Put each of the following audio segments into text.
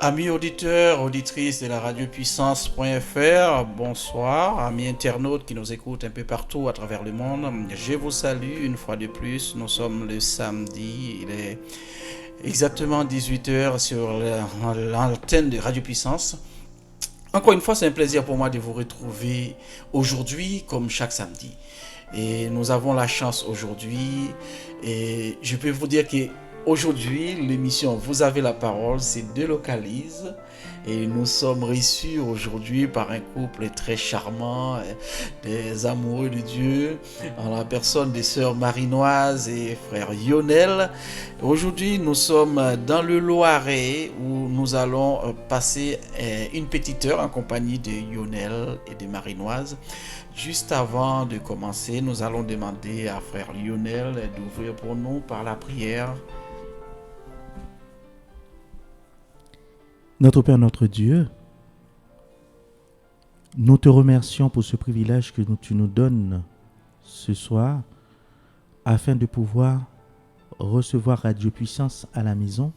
Amis auditeurs, auditrices de la radiopuissance.fr, bonsoir. Amis internautes qui nous écoutent un peu partout à travers le monde, je vous salue une fois de plus. Nous sommes le samedi, il est exactement 18h sur l'antenne de Radio Puissance. Encore une fois, c'est un plaisir pour moi de vous retrouver aujourd'hui comme chaque samedi. Et nous avons la chance aujourd'hui, et je peux vous dire que aujourd'hui, l'émission Vous avez la parole se délocalise et nous sommes reçus aujourd'hui par un couple très charmant, des amoureux de Dieu, en la personne des sœurs Marinoise et frère Lionel. Aujourd'hui, nous sommes dans le Loiret où nous allons passer une petite heure en compagnie de Lionel et de Marinoise. Juste avant de commencer, nous allons demander à frère Lionel d'ouvrir pour nous par la prière. Notre Père, notre Dieu, nous te remercions pour ce privilège que tu nous donnes ce soir afin de pouvoir recevoir Radio Puissance à la maison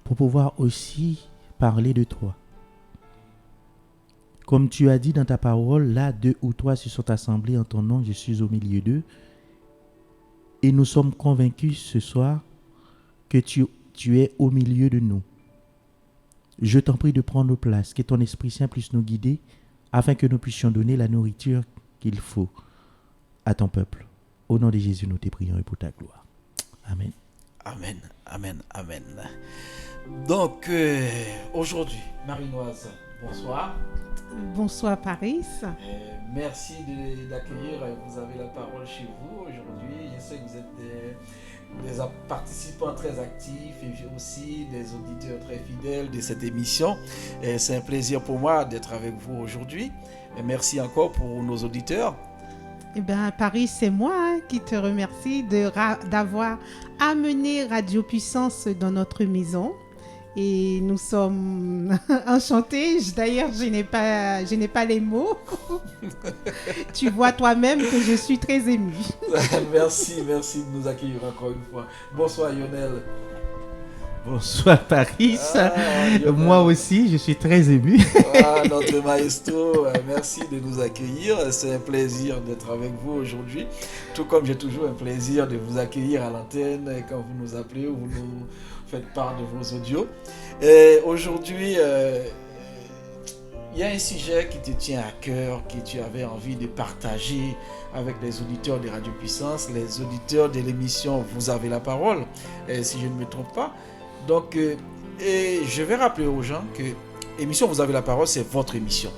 pour pouvoir aussi parler de toi. Comme tu as dit dans ta parole, là, 2 ou 3 se sont assemblés en ton nom, je suis au milieu d'eux. Et nous sommes convaincus ce soir que tu es au milieu de nous. Je t'en prie de prendre place, que ton Esprit Saint puisse nous guider afin que nous puissions donner la nourriture qu'il faut à ton peuple. Au nom de Jésus, nous te prions et pour ta gloire. Amen. Amen, amen, amen. Donc, aujourd'hui, Marinoise, bonsoir. Bonsoir Paris. Merci d'accueillir. Vous avez la parole chez vous aujourd'hui. Je sais que vous êtes des participants très actifs et aussi des auditeurs très fidèles de cette émission. Et c'est un plaisir pour moi d'être avec vous aujourd'hui. Et merci encore pour nos auditeurs. Eh bien, Paris, c'est moi qui te remercie d'avoir amené Radio Puissance dans notre maison. Et nous sommes enchantés. D'ailleurs, je n'ai pas les mots. Tu vois toi-même que je suis très émue. Merci de nous accueillir encore une fois. Bonsoir Lionel. Bonsoir Paris. Moi aussi, je suis très ému. Notre maestro, merci de nous accueillir. C'est un plaisir d'être avec vous aujourd'hui. Tout comme j'ai toujours un plaisir de vous accueillir à l'antenne quand vous nous appelez ou vous nous faites part de vos audios. Et aujourd'hui, il y a un sujet qui te tient à cœur, que tu avais envie de partager avec les auditeurs de Radio Puissance, les auditeurs de l'émission Vous avez la parole, si je ne me trompe pas. Donc, et je vais rappeler aux gens que l'émission Vous avez la parole, c'est votre émission.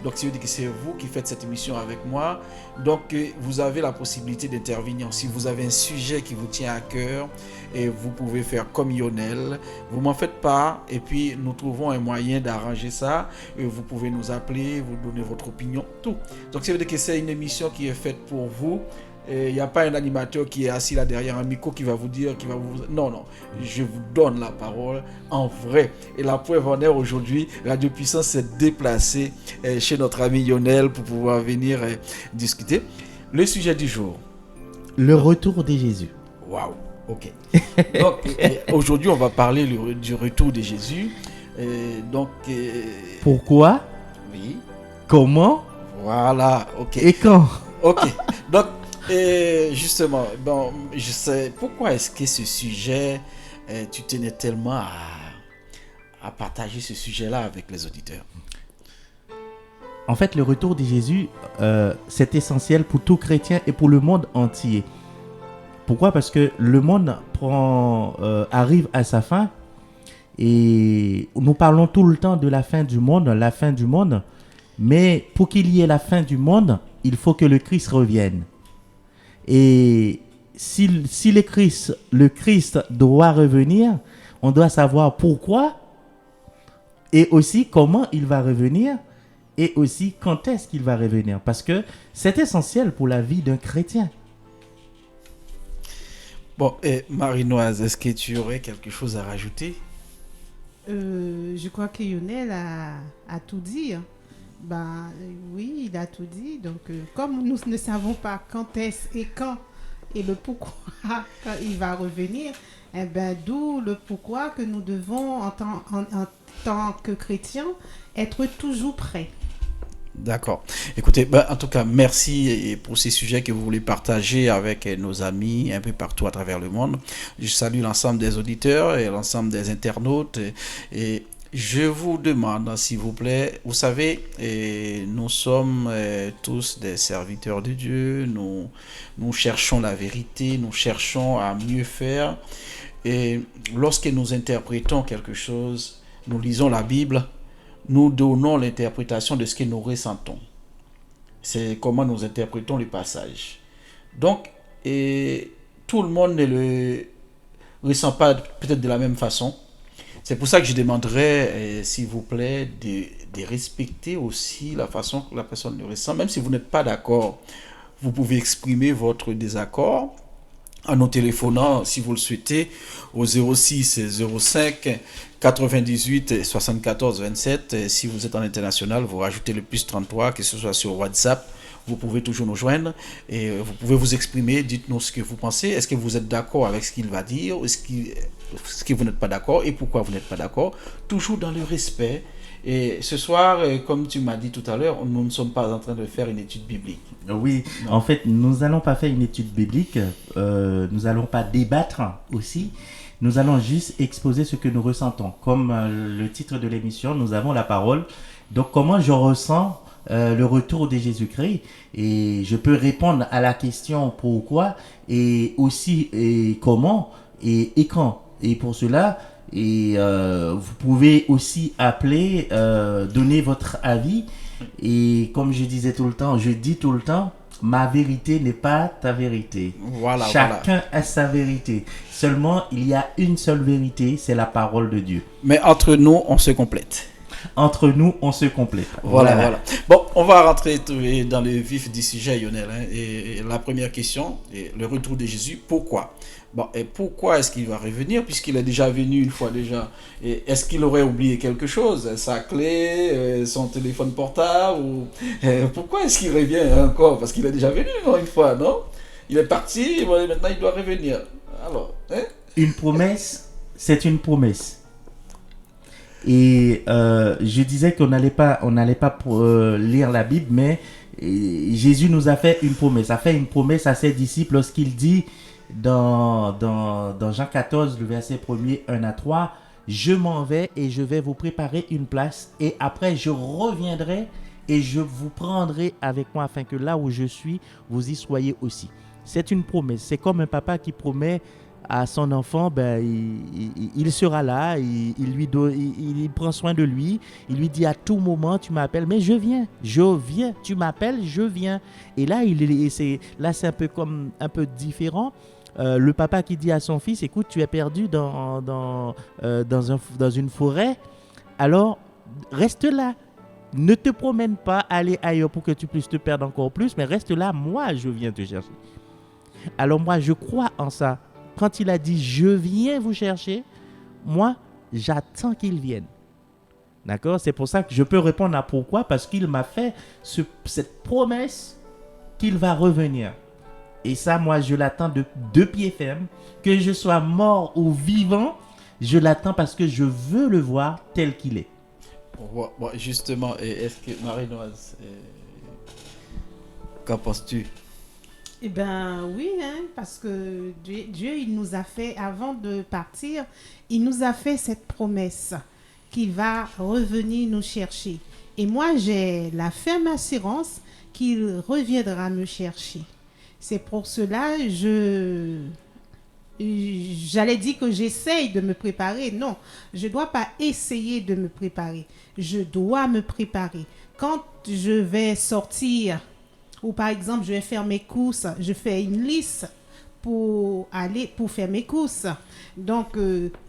Donc, ça veut dire que c'est vous qui faites cette émission avec moi. Donc, vous avez la possibilité d'intervenir. Si vous avez un sujet qui vous tient à cœur, et vous pouvez faire comme Lionel, vous m'en faites part et puis nous trouvons un moyen d'arranger ça. Et vous pouvez nous appeler, vous donner votre opinion, tout. Donc, ça veut dire que c'est une émission qui est faite pour vous. Il n'y a pas un animateur qui est assis là derrière un micro qui va vous dire, Non, je vous donne la parole en vrai. Et la preuve en est aujourd'hui, Radio Puissance s'est déplacée chez notre ami Lionel pour pouvoir venir discuter. Le sujet du jour. Le retour de Jésus. Waouh, ok. Donc, aujourd'hui, on va parler du retour de Jésus. Pourquoi? Oui. Comment? Voilà, ok. Et quand? Ok, donc... Et justement, je sais pourquoi est-ce que ce sujet, tu tenais tellement à partager ce sujet-là avec les auditeurs. En fait, le retour de Jésus, c'est essentiel pour tout chrétien et pour le monde entier. Pourquoi? Parce que le monde arrive à sa fin et nous parlons tout le temps de la fin du monde, mais pour qu'il y ait la fin du monde, il faut que le Christ revienne. Et si le Christ doit revenir, on doit savoir pourquoi et aussi comment il va revenir et aussi quand est-ce qu'il va revenir. Parce que c'est essentiel pour la vie d'un chrétien. Bon, et Marinoise, est-ce que tu aurais quelque chose à rajouter? Je crois que Lionel a tout dit. Oui, il a tout dit. Donc, comme nous ne savons pas quand est-ce et quand et le pourquoi quand il va revenir, Eh ben, d'où le pourquoi que nous devons, en tant que chrétiens, être toujours prêts. D'accord. Écoutez, ben, en tout cas, merci pour ces sujets que vous voulez partager avec nos amis un peu partout à travers le monde. Je salue l'ensemble des auditeurs et l'ensemble des internautes. Et je vous demande, s'il vous plaît, vous savez, nous sommes tous des serviteurs de Dieu. Nous cherchons la vérité, nous cherchons à mieux faire. Et lorsque nous interprétons quelque chose, nous lisons la Bible, nous donnons l'interprétation de ce que nous ressentons. C'est comment nous interprétons le passage. Donc, tout le monde ne le ressent pas peut-être de la même façon. C'est pour ça que je demanderais, s'il vous plaît, de respecter aussi la façon que la personne le ressent. Même si vous n'êtes pas d'accord, vous pouvez exprimer votre désaccord en nous téléphonant, si vous le souhaitez, au 06 05 98 74 27. Si vous êtes en international, vous rajoutez le plus 33, que ce soit sur WhatsApp. Vous pouvez toujours nous joindre et vous pouvez vous exprimer. Dites-nous ce que vous pensez. Est-ce que vous êtes d'accord avec ce qu'il va dire? Est-ce que vous n'êtes pas d'accord et pourquoi vous n'êtes pas d'accord? Toujours dans le respect. Et ce soir, comme tu m'as dit tout à l'heure, nous ne sommes pas en train de faire une étude biblique. Oui, Non. en fait, nous n'allons pas faire une étude biblique, nous n'allons pas débattre aussi, nous allons juste exposer ce que nous ressentons. Comme le titre de l'émission, nous avons la parole. Donc, comment je ressens le retour de Jésus-Christ, et je peux répondre à la question pourquoi, et aussi comment, et quand. Et pour cela, vous pouvez aussi appeler, donner votre avis. Et comme je dis tout le temps, ma vérité n'est pas ta vérité. Voilà, Chacun a sa vérité. Seulement, il y a une seule vérité, c'est la parole de Dieu. Mais entre nous, on se complète. Entre nous, on se complète. Voilà. Bon, on va rentrer dans le vif du sujet, Lionel. Et la première question, le retour de Jésus, pourquoi? Bon, et pourquoi est-ce qu'il va revenir, puisqu'il est déjà venu une fois déjà? Et est-ce qu'il aurait oublié quelque chose? Sa clé, son téléphone portable pourquoi est-ce qu'il revient encore? Parce qu'il est déjà venu une fois, non? Il est parti, maintenant il doit revenir. Alors, Une promesse, c'est une promesse. Et je disais qu'on n'allait pas lire la Bible, mais Jésus nous a fait une promesse. A fait une promesse à ses disciples lorsqu'il dit dans Jean 14, le verset 1er, 1 à 3, « Je m'en vais et je vais vous préparer une place, et après je reviendrai et je vous prendrai avec moi afin que là où je suis, vous y soyez aussi. » C'est une promesse. C'est comme un papa qui promet à son enfant, il sera là, il prend soin de lui, il lui dit à tout moment, tu m'appelles, mais je viens, tu m'appelles, je viens. Et là, c'est un peu différent. Le papa qui dit à son fils, écoute, tu es perdu dans une forêt, alors reste là. Ne te promène pas, aller ailleurs pour que tu puisses te perdre encore plus, mais reste là, moi je viens te chercher. Alors moi je crois en ça. Quand il a dit je viens vous chercher, moi j'attends qu'il vienne. D'accord? C'est pour ça que je peux répondre à pourquoi, parce qu'il m'a fait cette promesse qu'il va revenir. Et ça, moi je l'attends de pied ferme. Que je sois mort ou vivant, je l'attends parce que je veux le voir tel qu'il est. Bon, justement, est-ce que Marie-Noise, qu'en penses-tu? Eh bien oui, parce que Dieu, il nous a fait, avant de partir, il nous a fait cette promesse qu'il va revenir nous chercher. Et moi, j'ai la ferme assurance qu'il reviendra me chercher. C'est pour cela, j'allais dire que j'essaye de me préparer. Non, je ne dois pas essayer de me préparer. Je dois me préparer. Quand je vais sortir, ou par exemple, je vais faire mes courses, je fais une liste pour faire mes courses. Donc,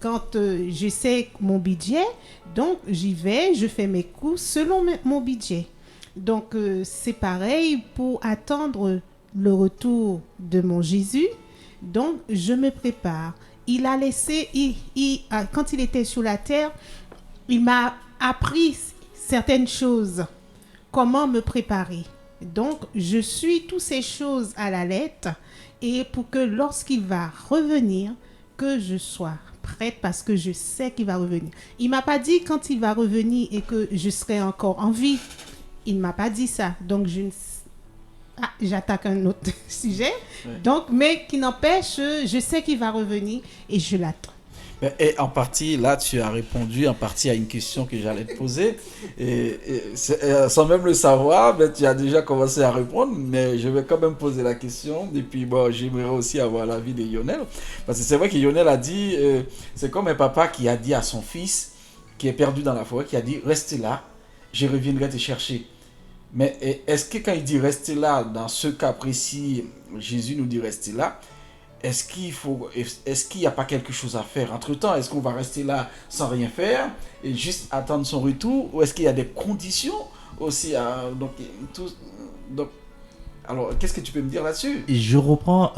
quand je sais mon budget, donc j'y vais, je fais mes courses selon mon budget. Donc, c'est pareil pour attendre le retour de mon Jésus. Donc, je me prépare. Il a laissé, quand il était sur la terre, il m'a appris certaines choses. Comment me préparer. Donc, je suis toutes ces choses à la lettre. Et pour que lorsqu'il va revenir, que je sois prête parce que je sais qu'il va revenir. Il m'a pas dit quand il va revenir et que je serai encore en vie. Il m'a pas dit ça. Donc j'attaque un autre sujet. Ouais. Donc, mais qui n'empêche, je sais qu'il va revenir et je l'attends. Et en partie, là, tu as répondu en partie à une question que j'allais te poser. Et sans même le savoir, ben, tu as déjà commencé à répondre, mais je vais quand même poser la question. Et puis, bon, j'aimerais aussi avoir l'avis de Lionel. Parce que c'est vrai que Lionel a dit, c'est comme un papa qui a dit à son fils, qui est perdu dans la forêt, qui a dit, restez là, je reviendrai te chercher. Mais est-ce que quand il dit restez là, dans ce cas précis, Jésus nous dit restez là, est-ce qu'il n'y a pas quelque chose à faire entre-temps? Est-ce qu'on va rester là sans rien faire et juste attendre son retour? Ou est-ce qu'il y a des conditions aussi alors, qu'est-ce que tu peux me dire là-dessus? Je reprends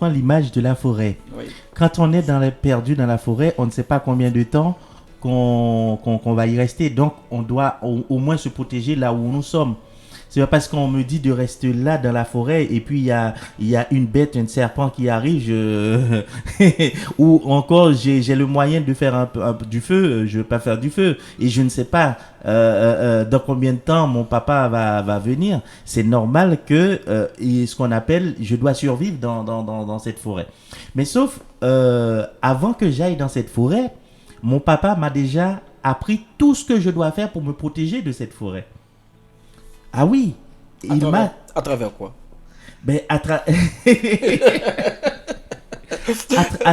l'image de la forêt. Oui. Quand on est perdu dans la forêt, on ne sait pas combien de temps qu'on va y rester. Donc, on doit au moins se protéger là où nous sommes. C'est pas parce qu'on me dit de rester là dans la forêt et puis il y a une bête, un serpent qui arrive, ou encore j'ai le moyen de faire du feu, je veux pas faire du feu et je ne sais pas dans combien de temps mon papa va venir. C'est normal que ce qu'on appelle, je dois survivre dans cette forêt. Mais sauf avant que j'aille dans cette forêt, mon papa m'a déjà appris tout ce que je dois faire pour me protéger de cette forêt. Ah oui, à travers quoi? Ben à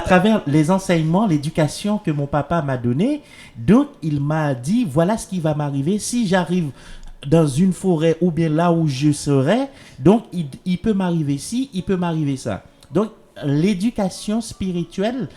travers les enseignements, l'éducation que mon papa m'a donné. Donc il m'a dit voilà ce qui va m'arriver si j'arrive dans une forêt ou bien là où je serai. Donc il peut m'arriver ci, il peut m'arriver ça. Donc l'éducation spirituelle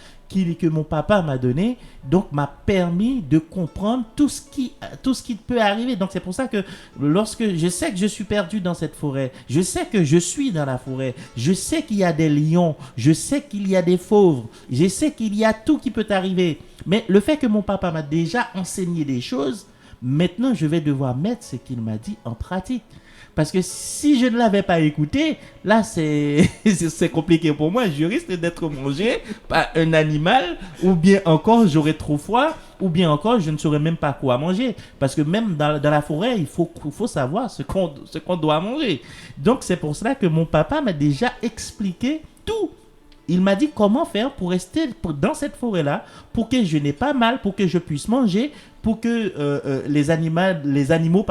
que mon papa m'a donné, donc m'a permis de comprendre tout ce qui peut arriver. Donc c'est pour ça que lorsque je sais que je suis perdu dans cette forêt, je sais que je suis dans la forêt, je sais qu'il y a des lions, je sais qu'il y a des fauves, je sais qu'il y a tout qui peut arriver. Mais le fait que mon papa m'a déjà enseigné des choses, maintenant je vais devoir mettre ce qu'il m'a dit en pratique. Parce que si je ne l'avais pas écouté, là, c'est compliqué pour moi. Je risque d'être mangé par un animal, ou bien encore, j'aurais trop froid, ou bien encore, je ne saurais même pas quoi manger. Parce que même dans la forêt, il faut savoir ce qu'on doit manger. Donc, c'est pour cela que mon papa m'a déjà expliqué tout. Il m'a dit comment faire pour rester dans cette forêt-là, pour que je n'ai pas mal, pour que je puisse manger, pour que les animaux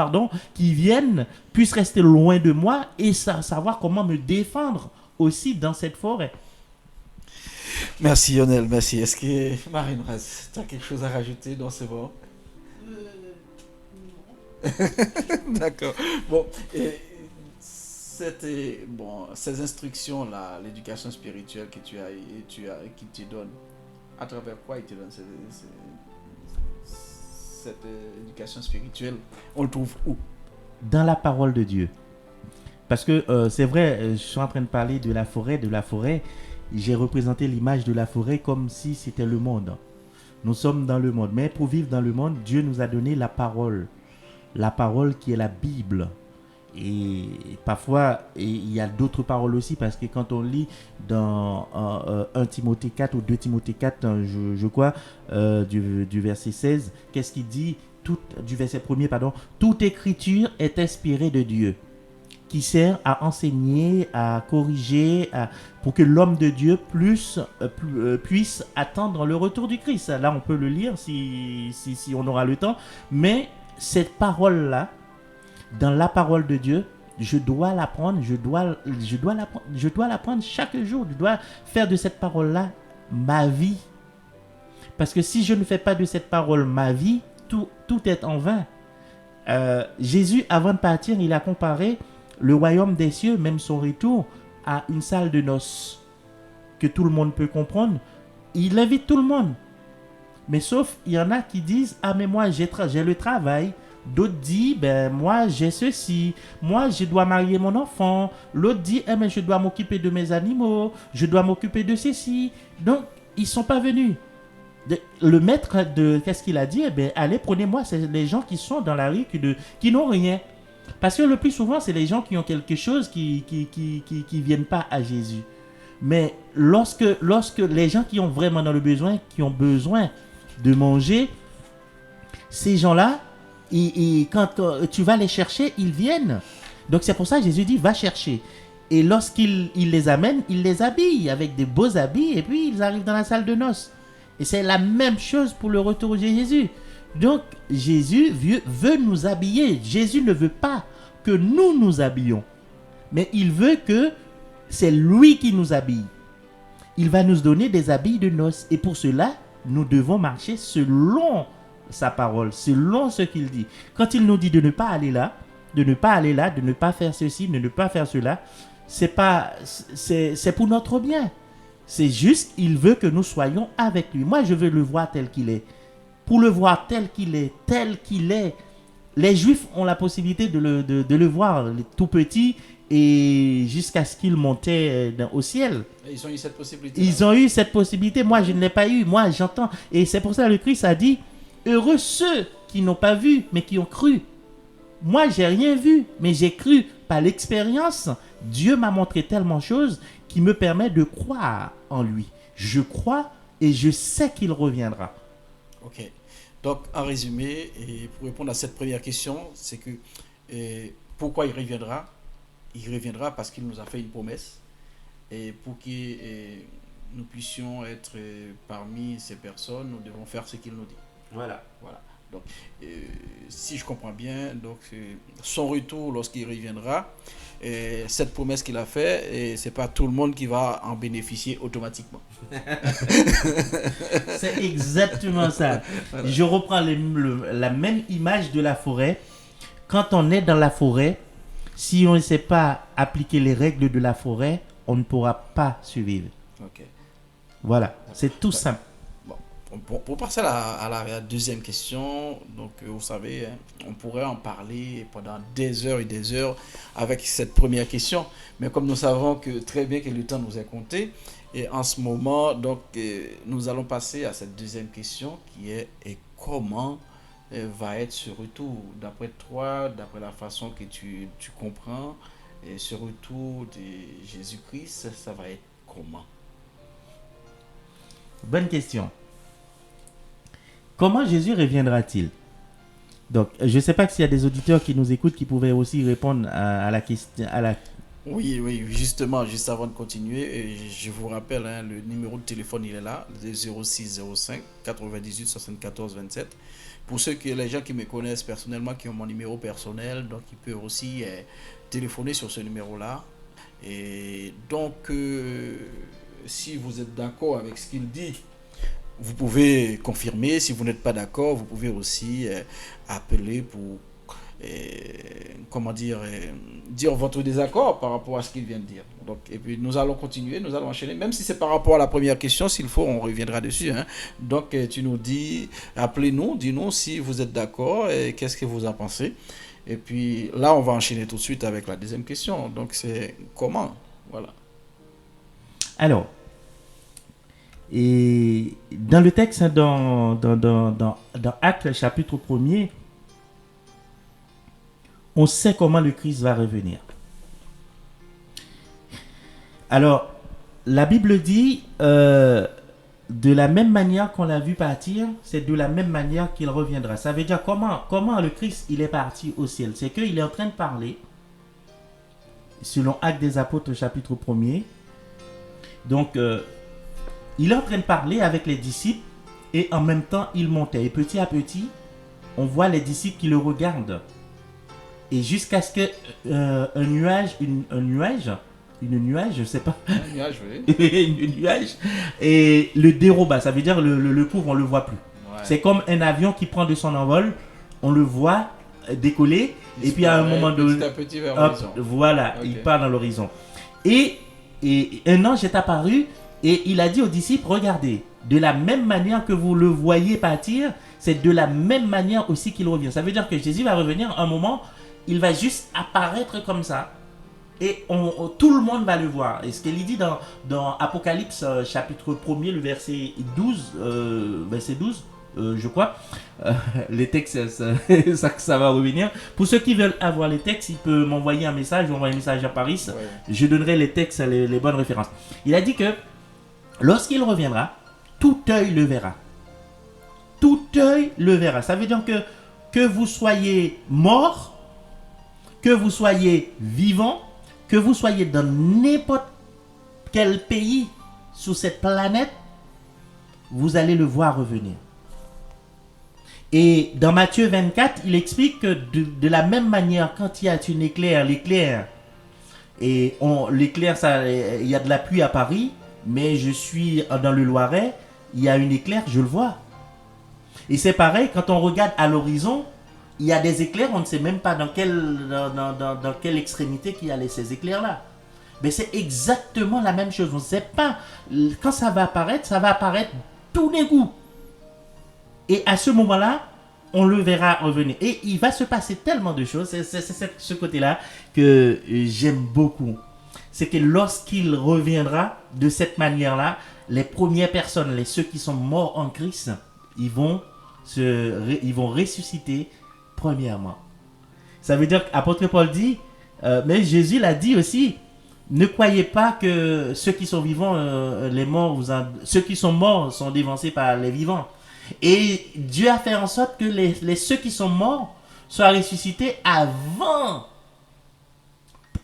qui viennent puissent rester loin de moi et savoir comment me défendre aussi dans cette forêt. Merci Lionel, merci. Est-ce que Marine Raz, tu as quelque chose à rajouter dans ce moment? Non. D'accord. Bon, ces instructions-là, l'éducation spirituelle que qui te donne, à travers quoi il te donne cette éducation spirituelle, on le trouve où? Dans la parole de Dieu. Parce que c'est vrai, je suis en train de parler de la forêt, j'ai représenté l'image de la forêt comme si c'était le monde. Nous sommes dans le monde, mais pour vivre dans le monde, Dieu nous a donné la parole qui est la Bible. Et parfois, il y a d'autres paroles aussi, parce que quand on lit dans 1 Timothée 4 ou 2 Timothée 4, je crois, du verset 16, qu'est-ce qu'il dit? Du verset 1er, pardon, toute écriture est inspirée de Dieu, qui sert à enseigner, à corriger, pour que l'homme de Dieu puisse attendre le retour du Christ. Là, on peut le lire si on aura le temps, mais cette parole-là, dans la parole de Dieu, je dois l'apprendre, je dois l'apprendre chaque jour. Je dois faire de cette parole-là ma vie. Parce que si je ne fais pas de cette parole ma vie, tout est en vain. Jésus, avant de partir, il a comparé le royaume des cieux, même son retour, à une salle de noces que tout le monde peut comprendre. Il invite tout le monde. Mais sauf, il y en a qui disent « Ah, mais moi, j'ai le travail. » D'autres disent, moi j'ai ceci, moi je dois marier mon enfant. L'autre dit, mais je dois m'occuper de mes animaux, je dois m'occuper de ceci. Donc, ils ne sont pas venus. Le maître, qu'est-ce qu'il a dit? Allez, prenez-moi, c'est les gens qui sont dans la rue, qui n'ont rien. Parce que le plus souvent, c'est les gens qui ont quelque chose qui viennent pas à Jésus. Mais lorsque les gens qui ont vraiment dans le besoin, qui ont besoin de manger, ces gens-là, quand tu vas les chercher, ils viennent. Donc c'est pour ça que Jésus dit, va chercher. Et lorsqu'il les amène, il les habille avec des beaux habits et puis ils arrivent dans la salle de noces. Et c'est la même chose pour le retour de Jésus. Donc Jésus veut nous habiller. Jésus ne veut pas que nous nous habillions. Mais il veut que c'est lui qui nous habille. Il va nous donner des habits de noces. Et pour cela, nous devons marcher selon sa parole, selon ce qu'il dit. Quand il nous dit de ne pas aller là, de ne pas faire ceci, de ne pas faire cela, c'est pour notre bien. C'est juste, il veut que nous soyons avec lui. Moi, je veux le voir tel qu'il est. Pour le voir tel qu'il est. Les Juifs ont la possibilité de le voir tout petit et jusqu'à ce qu'il montait au ciel. Ils ont eu cette possibilité. Ils ont eu cette possibilité. Moi, je ne l'ai pas eu. Moi, j'entends. Et c'est pour ça que le Christ a dit, heureux ceux qui n'ont pas vu, mais qui ont cru. Moi, j'ai rien vu, mais j'ai cru. Par l'expérience, Dieu m'a montré tellement de choses qui me permet de croire en lui. Je crois et je sais qu'il reviendra. Ok. Donc, en résumé, et pour répondre à cette première question, c'est que pourquoi il reviendra? Il reviendra parce qu'il nous a fait une promesse. Et pour que nous puissions être parmi ces personnes, nous devons faire ce qu'il nous dit. Voilà. Donc, si je comprends bien, donc son retour lorsqu'il reviendra, cette promesse qu'il a faite, et c'est pas tout le monde qui va en bénéficier automatiquement. C'est exactement ça. Voilà. Je reprends la même image de la forêt. Quand on est dans la forêt, si on ne sait pas appliquer les règles de la forêt, on ne pourra pas survivre. Ok. Voilà, c'est tout simple. Pour passer à la deuxième question, donc vous savez, on pourrait en parler pendant des heures et des heures avec cette première question, mais comme nous savons très bien que le temps nous est compté, et en ce moment, donc, nous allons passer à cette deuxième question qui est comment va être ce retour d'après toi, d'après la façon que tu comprends, et ce retour de Jésus-Christ, ça va être comment? Bonne question. Comment Jésus reviendra-t-il? Donc, je ne sais pas s'il y a des auditeurs qui nous écoutent qui pouvaient aussi répondre à la question. Oui, justement, juste avant de continuer, je vous rappelle, le numéro de téléphone, il est là, 0605 98 74 27. Pour les gens qui me connaissent personnellement, qui ont mon numéro personnel, donc ils peuvent aussi téléphoner sur ce numéro-là. Et donc, si vous êtes d'accord avec ce qu'il dit, vous pouvez confirmer. Si vous n'êtes pas d'accord, vous pouvez aussi appeler pour dire votre désaccord par rapport à ce qu'il vient de dire. Donc, et puis nous allons continuer, nous allons enchaîner, même si c'est par rapport à la première question, s'il faut, on reviendra dessus. Donc tu nous dis, appelez-nous, dis-nous si vous êtes d'accord et qu'est-ce que vous en pensez. Et puis là, on va enchaîner tout de suite avec la deuxième question. Donc c'est comment? Voilà. Alors, et dans le texte, dans Actes chapitre 1er, on sait comment le Christ va revenir. Alors, la Bible dit, de la même manière qu'on l'a vu partir, c'est de la même manière qu'il reviendra. Ça veut dire comment le Christ il est parti au ciel. C'est qu'il est en train de parler, selon Actes des Apôtres chapitre 1er. Donc, il est en train de parler avec les disciples et en même temps, il montait. Et petit à petit, on voit les disciples qui le regardent. Et jusqu'à ce que un nuage, je sais pas. Un nuage, oui. Un nuage. Et le déroba, ça veut dire le couvre, on le voit plus. Ouais. C'est comme un avion qui prend de son envol, on le voit décoller. Et puis à un moment donné, petit à petit vers l'horizon. Voilà, okay. Il part dans l'horizon. Et un ange est apparu et il a dit aux disciples, regardez, de la même manière que vous le voyez partir, c'est de la même manière aussi qu'il revient. Ça veut dire que Jésus va revenir un moment, il va juste apparaître comme ça et tout le monde va le voir. Et ce qu'il dit dans Apocalypse chapitre 1er, le verset 12, je crois. Les textes, ça va revenir. Pour ceux qui veulent avoir les textes, ils peuvent m'envoyer un message, envoyer un message à Paris. Ouais. Je donnerai les textes, les bonnes références. Il a dit que lorsqu'il reviendra, tout œil le verra. Tout œil le verra. Ça veut dire que vous soyez mort, que vous soyez vivant, que vous soyez dans n'importe quel pays sur cette planète, vous allez le voir revenir. Et dans Matthieu 24, il explique que de la même manière, quand il y a une éclair, l'éclair, et l'éclair, il y a de la pluie à Paris, mais je suis dans le Loiret, il y a une éclair, je le vois. Et c'est pareil, quand on regarde à l'horizon, il y a des éclairs, on ne sait même pas dans quelle extrémité qu'il y a ces éclairs-là. Mais c'est exactement la même chose. On ne sait pas. Quand ça va apparaître tout d'un coup. Et à ce moment-là, on le verra revenir. Et il va se passer tellement de choses. C'est ce côté-là que j'aime beaucoup. C'est que lorsqu'il reviendra de cette manière-là, les premières personnes, ceux qui sont morts en Christ, ils vont ressusciter premièrement. Ça veut dire qu'apôtre Paul dit, mais Jésus l'a dit aussi, ne croyez pas que ceux qui sont vivants, les morts, ceux qui sont morts sont dévancés par les vivants. Et Dieu a fait en sorte que ceux qui sont morts soient ressuscités avant.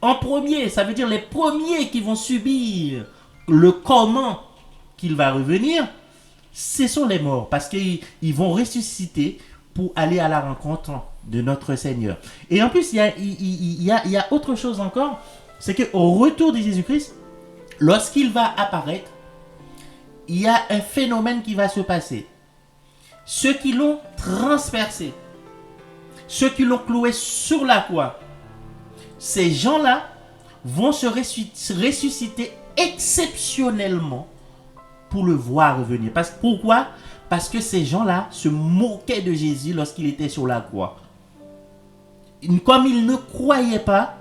En premier, ça veut dire les premiers qui vont subir le comment qu'il va revenir, ce sont les morts. Parce qu'ils vont ressusciter pour aller à la rencontre de notre Seigneur. Et en plus, il y a autre chose encore. C'est qu'au retour de Jésus-Christ, lorsqu'il va apparaître, il y a un phénomène qui va se passer. Ceux qui l'ont transpercé, ceux qui l'ont cloué sur la croix, ces gens-là vont se ressusciter exceptionnellement pour le voir revenir. Pourquoi ? Parce que ces gens-là se moquaient de Jésus lorsqu'il était sur la croix. Comme ils ne croyaient pas,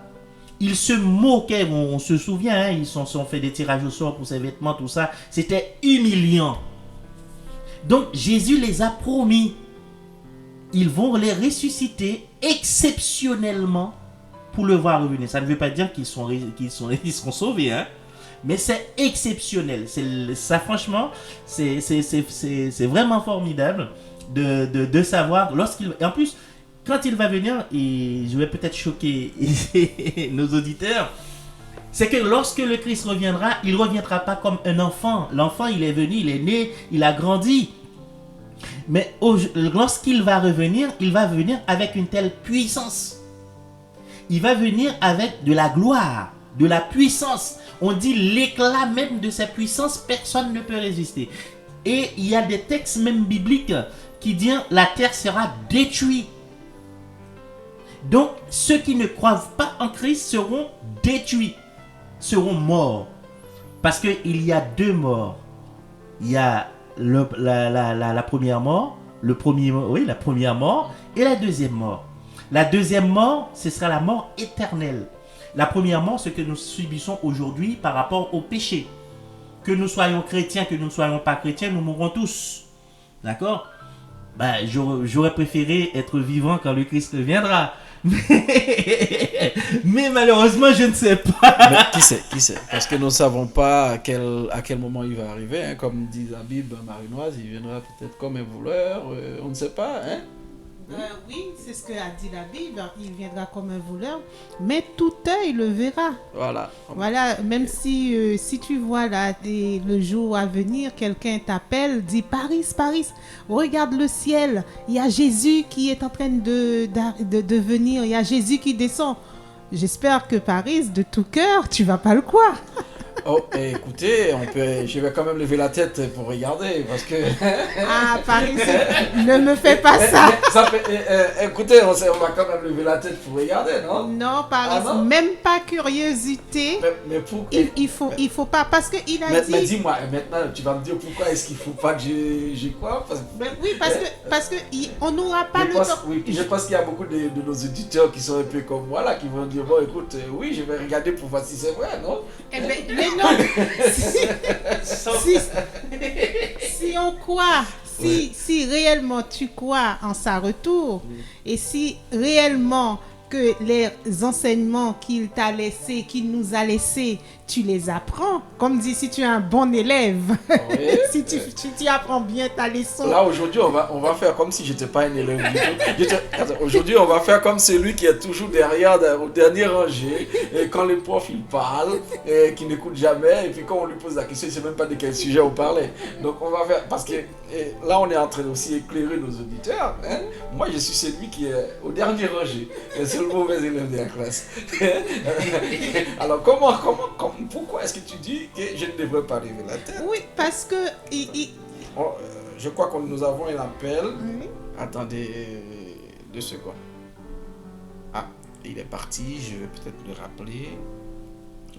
ils se moquaient. On se souvient, ils se sont fait des tirages au sort pour ses vêtements, tout ça. C'était humiliant. Donc Jésus les a promis. Ils vont les ressusciter exceptionnellement pour le voir revenir. Ça ne veut pas dire qu'ils seront sauvés, hein? Mais c'est exceptionnel. Ça, franchement, c'est vraiment formidable de savoir lorsqu'il. Et en plus, quand il va venir, et je vais peut-être choquer nos auditeurs, c'est que lorsque le Christ reviendra, il ne reviendra pas comme un enfant. L'enfant, il est venu, il est né, il a grandi. Mais lorsqu'il va venir avec une telle puissance. Il va venir avec de la gloire, de la puissance. On dit l'éclat même de sa puissance, personne ne peut résister. Et il y a des textes même bibliques qui disent la terre sera détruite. Donc ceux qui ne croient pas en Christ seront détruits, seront morts. Parce qu'il y a deux morts. Il y a la première mort, la première mort et la deuxième mort. La deuxième mort, ce sera la mort éternelle. La première mort, ce que nous subissons aujourd'hui par rapport au péché. Que nous soyons chrétiens, que nous ne soyons pas chrétiens, nous mourrons tous. D'accord ? J'aurais préféré être vivant quand le Christ reviendra. Mais malheureusement, je ne sais pas. Mais qui sait parce que nous ne savons pas à quel moment il va arriver. Hein. Comme dit la Bible marinoise, il viendra peut-être comme un voleur. On ne sait pas. Hein. Oui, c'est ce que a dit la Bible. Il viendra comme un voleur, mais tout œil le verra. Voilà, même si tu vois là, le jour à venir, quelqu'un t'appelle, dit Paris, regarde le ciel. Il y a Jésus qui est en train de venir. Il y a Jésus qui descend. J'espère que Paris, de tout cœur, tu vas pas le croire. Oh, écoutez, je vais quand même lever la tête pour regarder, parce que... Ah, Paris, ne me fais pas ça. Écoutez, on va quand même lever la tête pour regarder, non? Non, Paris, non? Même pas curiosité. Mais pourquoi? Il faut pas, parce qu'il a dit... Mais dis-moi, maintenant, tu vas me dire pourquoi est-ce qu'il faut pas que j'y croie? Oui, parce que on n'aura pas le temps. Oui, je pense qu'il y a beaucoup de nos auditeurs qui sont un peu comme moi, là, qui vont dire, bon, écoute, oui, je vais regarder pour voir si c'est vrai, non? Mais non, si on croit, si réellement tu crois en sa retour, et si réellement que les enseignements qu'il t'a laissés, qu'il nous a laissés, tu les apprends. Comme dit, si tu es un bon élève, si tu apprends bien ta leçon. Là, aujourd'hui, on va faire comme si j'étais pas un élève du tout. Aujourd'hui, on va faire comme celui qui est toujours derrière, au dernier rangé, et quand les profs ils parlent, et qui n'écoute jamais, et puis quand on lui pose la question, il ne sait même pas de quel sujet on parlait. Donc, on va faire, parce que là, on est en train aussi éclairer nos auditeurs. Hein. Moi, je suis celui qui est au dernier rangé. C'est le mauvais élève de la classe. Alors, pourquoi est-ce que tu dis que je ne devrais pas lever la tête? Oui, parce que... je crois que nous avons un appel. Oui. Attendez 2 secondes. Ah, il est parti, je vais peut-être le rappeler.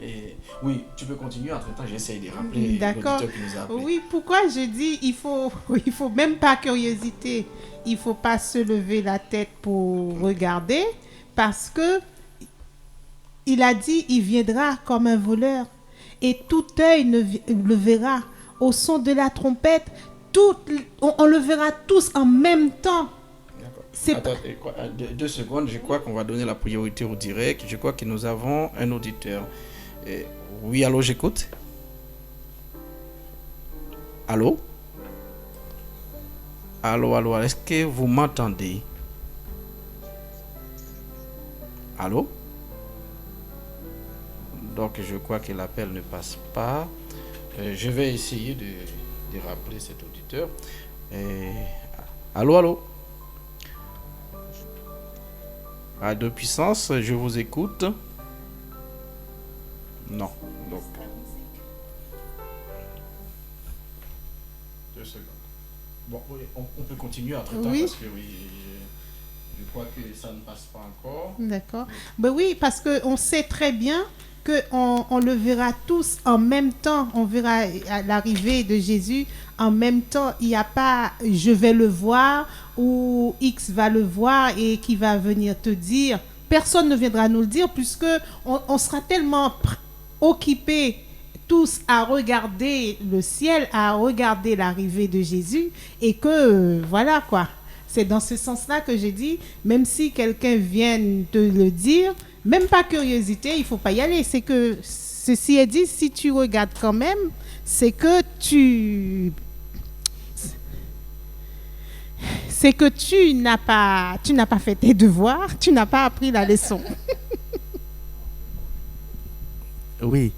Et oui, tu peux continuer. Entre-temps, j'essaye de rappeler l'auditeur qui nous a appelé. Oui, pourquoi je dis il faut même pas curiosité. Il faut pas se lever la tête pour regarder, parce que il a dit il viendra comme un voleur et tout œil le verra au son de la trompette. On le verra tous en même temps. Attendez, 2 secondes, je crois qu'on va donner la priorité au direct. Je crois que nous avons un auditeur. Oui, allô, j'écoute. Allô? Allô, est-ce que vous m'entendez? Allô? Donc, je crois que l'appel ne passe pas. Je vais essayer de rappeler cet auditeur. Allô? À 2 puissance, je vous écoute. Non, donc. 2 secondes. Bon, oui, on peut continuer après temps, parce que je crois que ça ne passe pas encore. D'accord. Ben oui, parce qu'on sait très bien qu'on le verra tous en même temps. On verra l'arrivée de Jésus en même temps. Il n'y a pas « je vais le voir » ou « X va le voir » et qui va venir te dire. Personne ne viendra nous le dire, puisque on sera tellement occupés tous à regarder le ciel, à regarder l'arrivée de Jésus, et que voilà quoi. C'est dans ce sens-là que j'ai dit, même si quelqu'un vient te le dire, même pas curiosité, il faut pas y aller. C'est que, ceci est dit, si tu regardes quand même, c'est que tu n'as pas fait tes devoirs, tu n'as pas appris la leçon. Oui.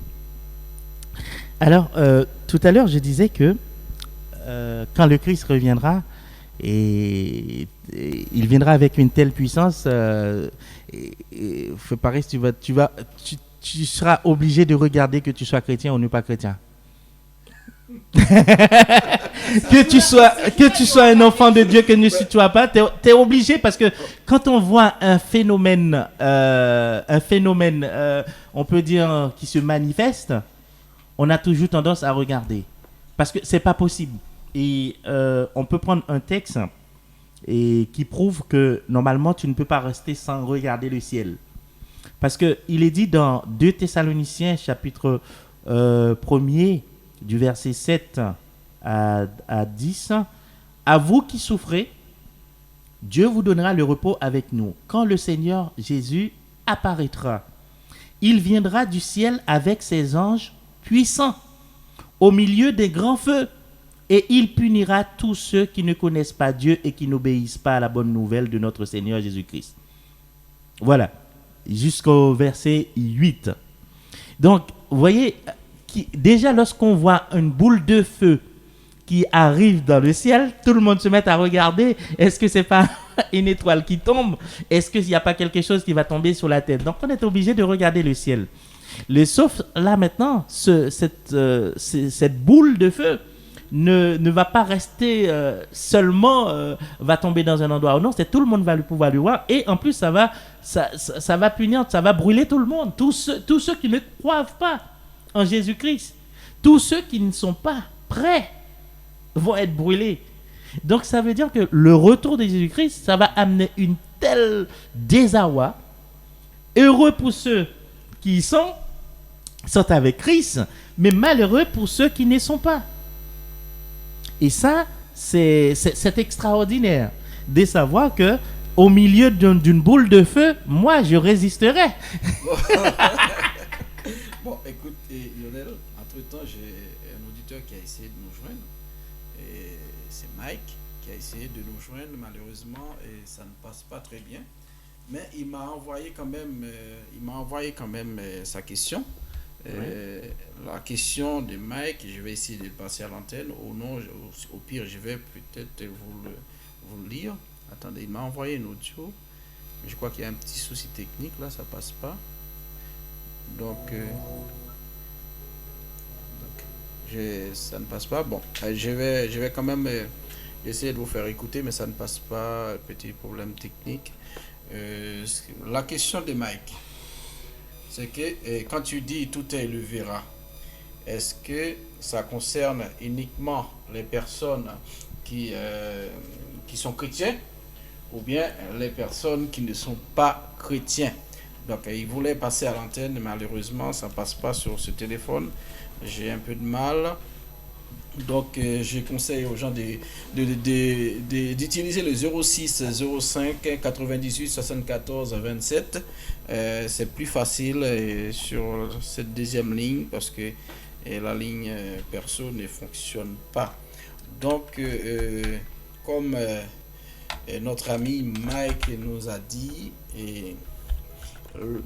Alors, tout à l'heure, je disais que quand le Christ reviendra, et il viendra avec une telle puissance, faut pareil, tu seras obligé de regarder que tu sois chrétien ou pas chrétien. que tu sois un enfant de Dieu, que ne sois pas, t'es obligé, parce que quand on voit un phénomène, on peut dire, qui se manifeste, on a toujours tendance à regarder, parce que c'est pas possible. Et on peut prendre un texte qui prouve que normalement tu ne peux pas rester sans regarder le ciel, parce que il est dit dans 2 Thessaloniciens chapitre 1er du verset 7 à 10, à vous qui souffrez, Dieu vous donnera le repos avec nous quand le Seigneur Jésus apparaîtra. Il viendra du ciel avec ses anges puissants au milieu des grands feux, et il punira tous ceux qui ne connaissent pas Dieu et qui n'obéissent pas à la bonne nouvelle de notre Seigneur Jésus-Christ. Voilà, jusqu'au verset 8. Donc, vous voyez, déjà lorsqu'on voit une boule de feu qui arrive dans le ciel, tout le monde se met à regarder. Est-ce que c'est pas une étoile qui tombe? Est-ce qu'il n'y a pas quelque chose qui va tomber sur la tête? Donc, on est obligé de regarder le ciel. Sauf là maintenant, cette boule de feu ne va pas rester seulement va tomber dans un endroit. Non, c'est tout le monde va pouvoir le voir, et en plus ça va punir, ça va brûler tout le monde, tous ceux qui ne croient pas en Jésus-Christ, tous ceux qui ne sont pas prêts vont être brûlés. Donc ça veut dire que le retour de Jésus-Christ, ça va amener une telle désarroi. Heureux pour ceux qui sont avec Christ, mais malheureux pour ceux qui ne sont pas. Et ça, c'est extraordinaire de savoir que au milieu d'une boule de feu, moi, je résisterai. Bon, écoute, Lionel, entre-temps, j'ai un auditeur qui a essayé de nous joindre. Et c'est Mike qui a essayé de nous joindre, malheureusement, et ça ne passe pas très bien. Mais il m'a envoyé quand même, sa question. La question de Mike, je vais essayer de le passer à l'antenne. Au pire, je vais peut-être vous le lire. Attendez, il m'a envoyé une audio. Je crois qu'il y a un petit souci technique là, ça passe pas. Donc, ça ne passe pas. Bon, je vais quand même essayer de vous faire écouter, mais ça ne passe pas. Petit problème technique. La question de Mike, c'est que quand tu dis tout est le verra, est-ce que ça concerne uniquement les personnes qui sont chrétiens ou bien les personnes qui ne sont pas chrétiens? Donc, il voulait passer à l'antenne, mais malheureusement, ça ne passe pas sur ce téléphone. J'ai un peu de mal. Donc, je conseille aux gens d'utiliser le 06 05 98 74 27. C'est plus facile sur cette deuxième ligne parce que la ligne perso ne fonctionne pas. Donc, comme notre ami Mike nous a dit et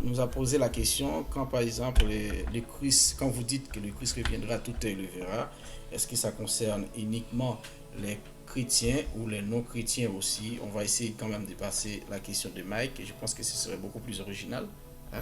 nous a posé la question, quand par exemple le Christ, quand vous dites que le Christ reviendra, tout est le verra, est-ce que ça concerne uniquement les chrétiens ou les non-chrétiens aussi? On va essayer quand même de passer la question de Mike et je pense que ce serait beaucoup plus original. Hein?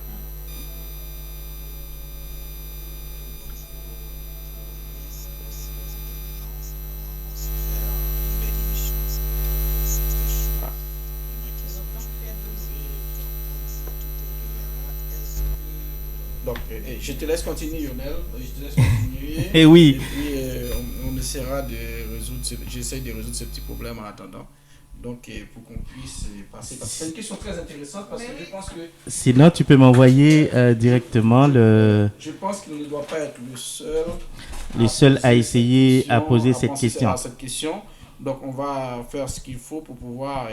Donc, je te laisse continuer, Lionel. Je te laisse continuer. Et oui. Et puis, on essaiera de résoudre. J'essaie de résoudre ce petit problème en attendant. Donc, pour qu'on puisse passer. Parce que c'est une question très intéressante parce que je pense que. Sinon, tu peux m'envoyer directement le. Je pense qu'il ne doit pas être le seul à essayer à poser cette question. Donc, on va faire ce qu'il faut pour pouvoir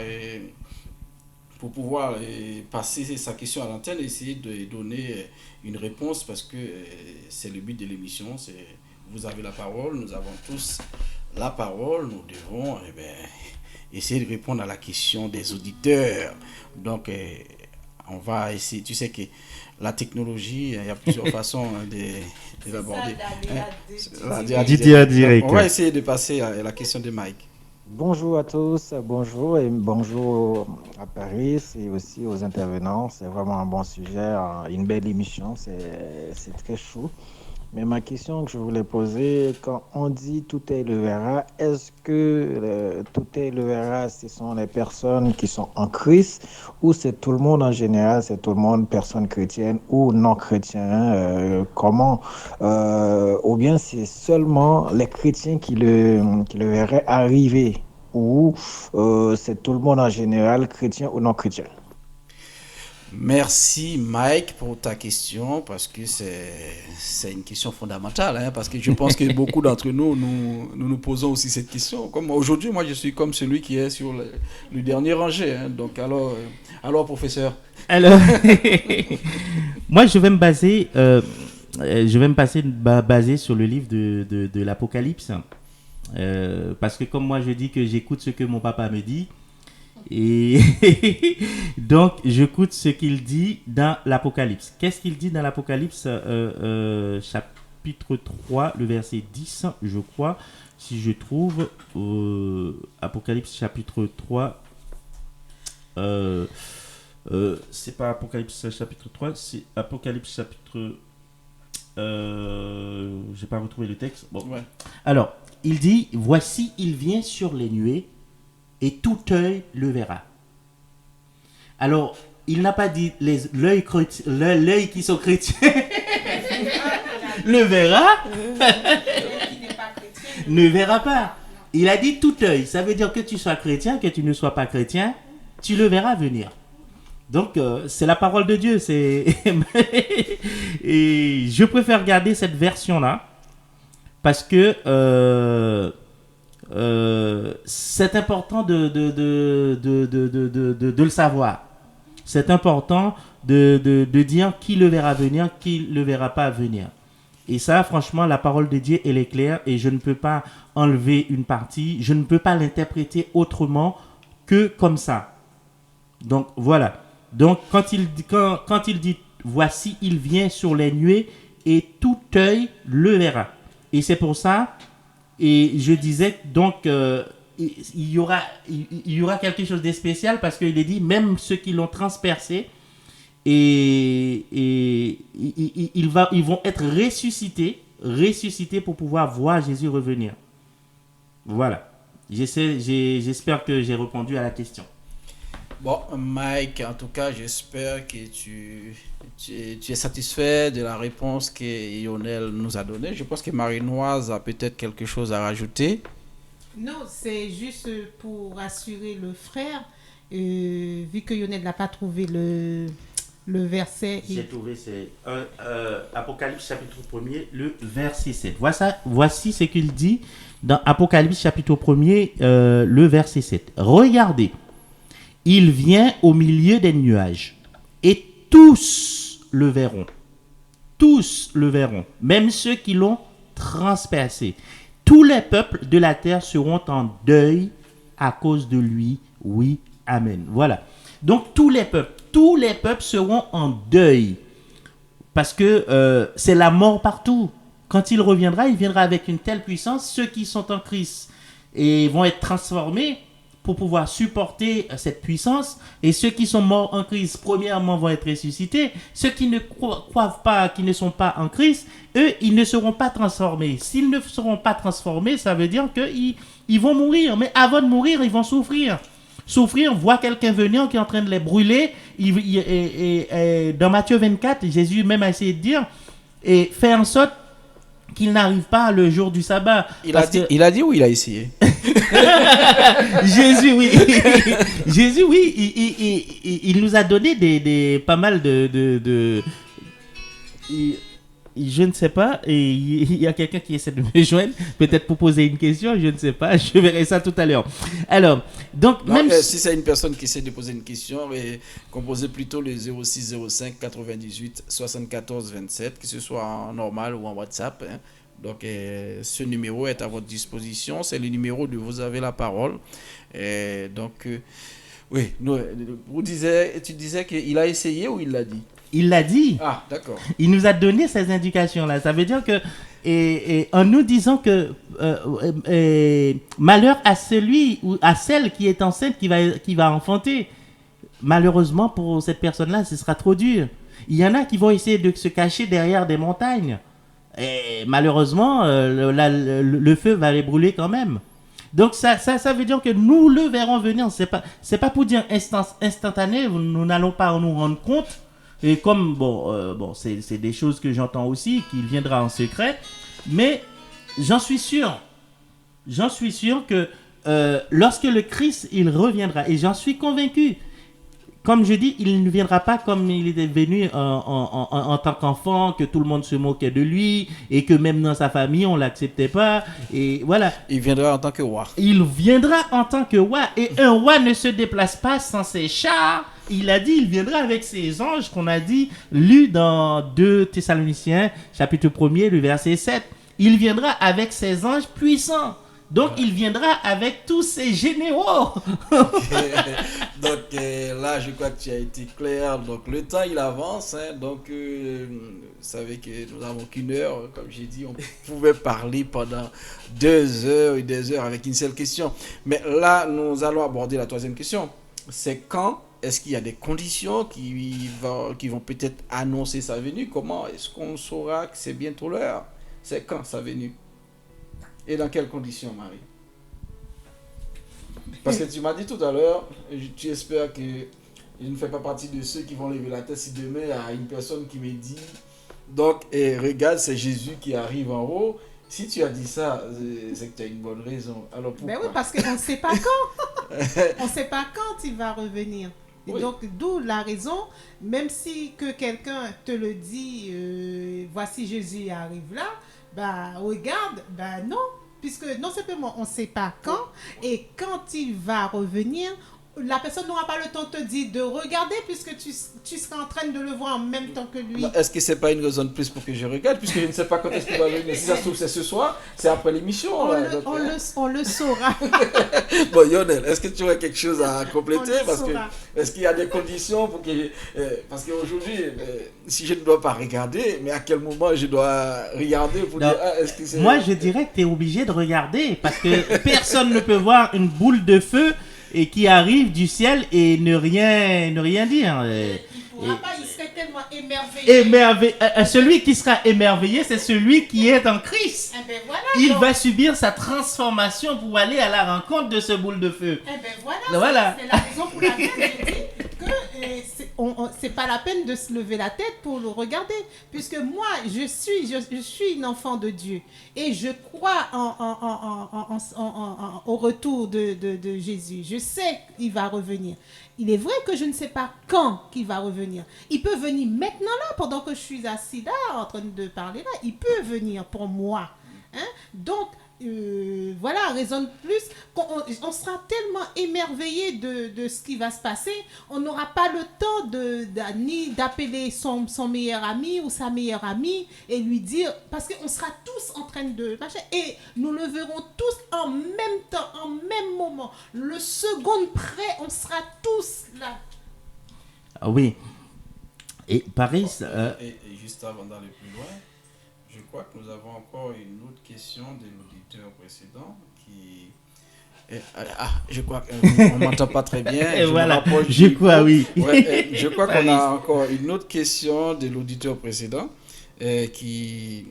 passer sa question à l'antenne et essayer de donner une réponse parce que c'est le but de l'émission. Vous avez la parole, nous avons tous la parole, nous devons essayer de répondre à la question des auditeurs. Donc, on va essayer, tu sais que la technologie, il y a plusieurs façons de l'aborder. On va essayer de passer à la question de Mike. Bonjour à tous, bonjour et bonjour à Paris et aussi aux intervenants. C'est vraiment un bon sujet, une belle émission, c'est très chaud. Mais ma question que je voulais poser, quand on dit tout est le verra, est-ce que tout est le verra, ce sont les personnes qui sont en Christ ou c'est tout le monde en général, c'est tout le monde, personnes chrétiennes ou non chrétiens, ou bien c'est seulement les chrétiens qui le verraient arriver ou c'est tout le monde en général, chrétien ou non chrétien? Merci Mike pour ta question parce que c'est une question fondamentale hein, parce que je pense que beaucoup d'entre nous posons aussi cette question. Comme aujourd'hui, moi je suis comme celui qui est sur le dernier rangé. Hein, donc alors professeur. Alors, moi je vais me baser sur le livre de l'Apocalypse parce que comme moi je dis que j'écoute ce que mon papa me dit. Et donc, j'écoute ce qu'il dit dans l'Apocalypse. Qu'est-ce qu'il dit dans l'Apocalypse chapitre 3, le verset 10, je crois, si je trouve, Apocalypse chapitre 3, c'est pas Apocalypse chapitre 3, c'est Apocalypse chapitre... j'ai pas retrouvé le texte. Bon. Ouais. Alors, il dit, voici, il vient sur les nuées, et tout œil le verra. Alors, il n'a pas dit l'œil qui sont chrétiens le verra, ne verra pas. Il a dit tout œil. Ça veut dire que tu sois chrétien, que tu ne sois pas chrétien, tu le verras venir. Donc, c'est la parole de Dieu. Et je préfère garder cette version-là parce que c'est important de le savoir. C'est important de dire qui le verra venir, qui le verra pas venir. Et ça, franchement, la parole de Dieu, elle est claire et je ne peux pas enlever une partie, je ne peux pas l'interpréter autrement que comme ça. Donc, voilà. Donc, quand il dit, voici, il vient sur les nuées et tout œil le verra. Et c'est pour ça, et je disais, donc, il y aura quelque chose de spécial parce qu'il est dit, même ceux qui l'ont transpercé, et ils vont être ressuscités pour pouvoir voir Jésus revenir. Voilà. J'espère que j'ai répondu à la question. Bon, Mike, en tout cas, j'espère que tu es satisfait de la réponse que Lionel nous a donnée. Je pense que Marie-Noise a peut-être quelque chose à rajouter. Non, c'est juste pour assurer le frère, vu que Lionel n'a pas trouvé le verset. J'ai trouvé, c'est Apocalypse chapitre 1er, le verset 7. Voici ce qu'il dit dans Apocalypse chapitre 1er, le verset 7. Regardez, il vient au milieu des nuages et tous le verront. Tous le verront, même ceux qui l'ont transpercé. Tous les peuples de la terre seront en deuil à cause de lui. Oui, amen. Voilà. Donc tous les peuples seront en deuil parce que c'est la mort partout. Quand il viendra avec une telle puissance. Ceux qui sont en Christ vont être transformés pour pouvoir supporter cette puissance, et ceux qui sont morts en Christ, premièrement, vont être ressuscités. Ceux qui ne croient pas, qui ne sont pas en Christ, eux, ils ne seront pas transformés. S'ils ne seront pas transformés, ça veut dire qu'ils vont mourir, mais avant de mourir, ils vont souffrir, voir quelqu'un venir qui est en train de les brûler. Dans Matthieu 24, Jésus même a essayé de dire, et fait en sorte qu'il n'arrive pas le jour du sabbat. Il a dit ou il a essayé? Jésus, oui. Jésus, oui. Il nous a donné pas mal de je ne sais pas, et il y a quelqu'un qui essaie de me joindre, peut-être pour poser une question, je ne sais pas, je verrai ça tout à l'heure. Alors, donc, non, même si c'est une personne qui essaie de poser une question, composez plutôt le 06 05 98 74 27, que ce soit en normal ou en WhatsApp. Hein. Donc, ce numéro est à votre disposition, c'est le numéro de Vous avez la parole. Oui, tu disais qu'il a essayé ou il l'a dit? Il l'a dit. Ah, d'accord. Il nous a donné ces indications-là. Ça veut dire que, en nous disant que malheur à celui ou à celle qui est enceinte, qui va enfanter. Malheureusement, pour cette personne-là, ce sera trop dur. Il y en a qui vont essayer de se cacher derrière des montagnes. Et malheureusement, le feu va les brûler quand même. Donc ça veut dire que nous le verrons venir. C'est pas pour dire instantané. Nous n'allons pas nous rendre compte. Et comme, c'est des choses que j'entends aussi, qu'il viendra en secret. Mais j'en suis sûr que lorsque le Christ, il reviendra, et j'en suis convaincu, comme je dis, il ne viendra pas comme il était venu en tant qu'enfant, que tout le monde se moquait de lui, et que même dans sa famille, on ne l'acceptait pas. Et voilà. Il viendra en tant que roi. Il viendra en tant que roi. Et un roi ne se déplace pas sans ses chars. Il a dit, il viendra avec ses anges, qu'on a dit, lu dans 2 Thessaloniciens, chapitre 1er, le verset 7. Il viendra avec ses anges puissants. Donc, il viendra avec tous ses généraux. Donc, là, je crois que tu as été clair. Donc, le temps, il avance. Hein. Donc, vous savez que nous n'avons qu'une heure. Comme j'ai dit, on pouvait parler pendant 2 heures et 2 heures avec une seule question. Mais là, nous allons aborder la 3e question. C'est quand est-ce qu'il y a des conditions qui vont peut-être annoncer sa venue? Comment est-ce qu'on saura que c'est bientôt l'heure? C'est quand sa venue? Et dans quelles conditions, Marie? Parce que tu m'as dit tout à l'heure, tu espères que je ne fais pas partie de ceux qui vont lever la tête si demain il y a une personne qui me dit, donc, regarde, c'est Jésus qui arrive en haut. Si tu as dit ça, c'est que tu as une bonne raison. Alors pourquoi? Ben oui, parce qu'on ne sait pas quand. On ne sait pas quand il va revenir. Et oui. Donc, d'où la raison, même si que quelqu'un te le dit, voici Jésus arrive là, bah regarde, bah non, puisque non simplement on ne sait pas quand, et quand il va revenir, la personne n'aura pas le temps de te dire de regarder, puisque tu seras en train de le voir en même temps que lui. Non, est-ce que c'est pas une raison de plus pour que je regarde, puisque je ne sais pas quand est-ce qu'il va venir. Si ça se trouve c'est ce soir, c'est après l'émission. On le saura. Bon, Lionel, est-ce que tu aurais quelque chose à compléter? Parce que saura. est-ce qu'il y a des conditions pour que parce qu'aujourd'hui, si je ne dois pas regarder, mais à quel moment je dois regarder pour Non. dire est-ce que c'est... Moi, je dirais que tu es obligé de regarder parce que personne ne peut voir une boule de feu et qui arrive du ciel et ne rien dire. Il pourra pas, il serait tellement émerveillé. Celui qui sera émerveillé, c'est celui qui est en Christ. Eh ben voilà, Il donc, va subir sa transformation pour aller à la rencontre de ce boule de feu. eh ben voilà, Voilà. c'est la raison pour laquelle je dis que c'est pas la peine de se lever la tête pour le regarder, puisque moi je suis une enfant de Dieu et je crois au retour de Jésus. Je sais qu'il va revenir. Il est vrai que je ne sais pas quand qu'il va revenir. Il peut venir maintenant là, pendant que je suis assis là, en train de parler là. Il peut venir pour moi. Hein? Donc, voilà, raison de plus, on sera tellement émerveillé de ce qui va se passer, on n'aura pas le temps ni d'appeler son meilleur ami ou sa meilleure amie et lui dire, parce qu'on sera tous en train de marcher et nous le verrons tous en même temps, en même moment. Le seconde près, on sera tous là. Ah oui. Et Paris... Et juste avant d'aller plus loin, je crois que nous avons encore une autre question de l'auditeur précédent qui... je crois qu'on ne m'entend pas très bien. Et voilà, oui. Je crois qu'on a encore une autre question de l'auditeur précédent qui...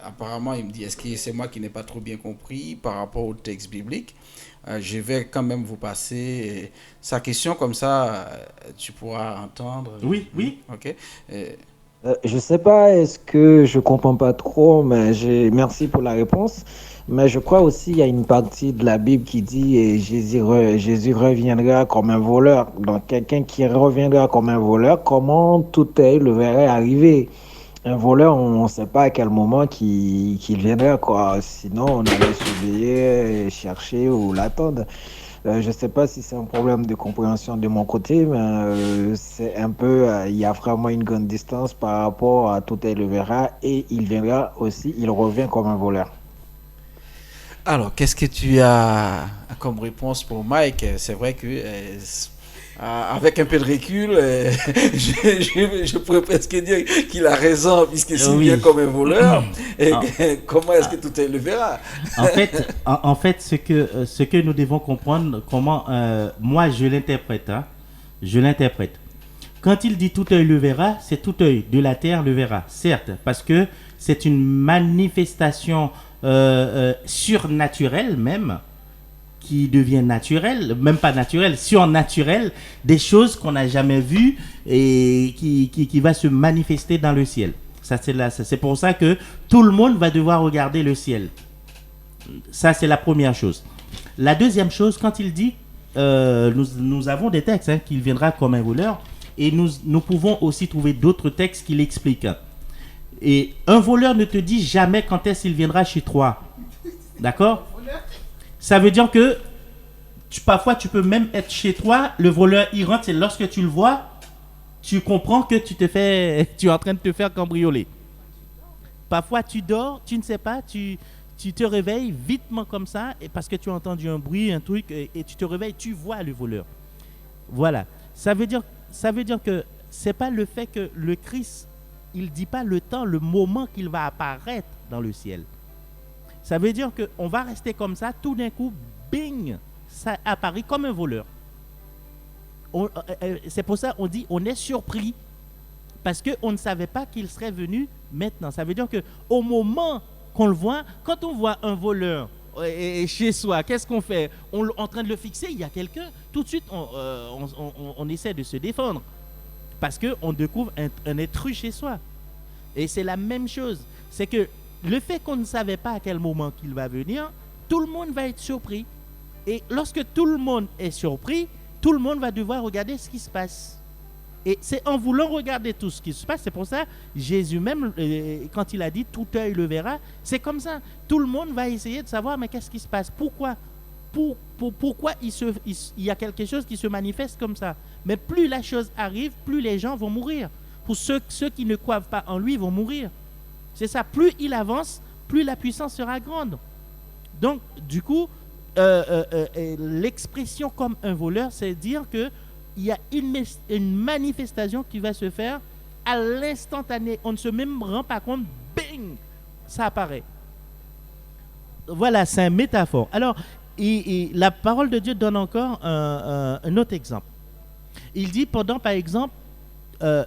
Apparemment, il me dit, est-ce que c'est moi qui n'ai pas trop bien compris par rapport au texte biblique? Je vais quand même vous passer sa question, comme ça, tu pourras entendre. Oui. Ok. Je sais pas, est-ce que je comprends pas trop, mais merci pour la réponse. Mais je crois aussi il y a une partie de la Bible qui dit Jésus reviendra comme un voleur. Donc quelqu'un qui reviendra comme un voleur, comment tout œil le verrait arriver? Un voleur, on ne sait pas à quel moment qu'il viendra, quoi. Sinon, on allait surveiller, chercher ou l'attendre. Je ne sais pas si c'est un problème de compréhension de mon côté, mais c'est un peu, il y a vraiment une grande distance par rapport à tout œil le verra et il viendra aussi, il revient comme un voleur. Alors, qu'est-ce que tu as comme réponse pour Mike? C'est vrai que avec un peu de recul, je pourrais presque dire qu'il a raison puisque s'il vient comme un voleur, comment est-ce que tout œil le verra? En fait, ce que nous devons comprendre, comment moi je l'interprète. Quand il dit tout œil le verra, c'est tout œil de la terre le verra, certes, parce que c'est une manifestation surnaturelle même, qui devient naturelle, même pas naturelle, surnaturelle, des choses qu'on n'a jamais vues et qui va se manifester dans le ciel. Ça, c'est pour ça que tout le monde va devoir regarder le ciel. Ça, c'est la première chose. La deuxième chose, quand il dit, nous avons des textes, qu'il viendra comme un voleur, et nous pouvons aussi trouver d'autres textes qui l'expliquent. Et un voleur ne te dit jamais quand est-ce qu'il viendra chez toi. D'accord ? Ça veut dire que parfois tu peux même être chez toi, le voleur il rentre, et lorsque tu le vois, tu comprends que tu es en train de te faire cambrioler. Parfois tu dors, tu ne sais pas, tu te réveilles vitement comme ça, et parce que tu as entendu un bruit, un truc, et tu te réveilles, tu vois le voleur. Voilà. Ça veut dire que c'est pas le fait que le Christ, il dit pas le temps, le moment qu'il va apparaître dans le ciel. Ça veut dire qu'on va rester comme ça, tout d'un coup, bing, ça apparaît comme un voleur. C'est pour ça qu'on dit on est surpris, parce qu'on ne savait pas qu'il serait venu maintenant. Ça veut dire qu'au moment qu'on le voit, quand on voit un voleur chez soi, qu'est-ce qu'on fait? On est en train de le fixer, il y a quelqu'un, tout de suite on essaie de se défendre, parce qu'on découvre un intrus chez soi. Et c'est la même chose, c'est que le fait qu'on ne savait pas à quel moment qu'il va venir, tout le monde va être surpris. Et lorsque tout le monde est surpris, tout le monde va devoir regarder ce qui se passe. Et c'est en voulant regarder tout ce qui se passe, c'est pour ça, Jésus même, quand il a dit « tout œil le verra », c'est comme ça. Tout le monde va essayer de savoir, mais qu'est-ce qui se passe? Pourquoi pourquoi il y a quelque chose qui se manifeste comme ça? Mais plus la chose arrive, plus les gens vont mourir. Pour ceux qui ne croient pas en lui vont mourir. C'est ça, plus il avance, plus la puissance sera grande. Donc, du coup, l'expression comme un voleur, c'est dire qu'il y a une manifestation qui va se faire à l'instantané. On ne se même rend pas compte, bing, ça apparaît. Voilà, c'est une métaphore. Alors, la parole de Dieu donne encore un autre exemple. Il dit, par exemple,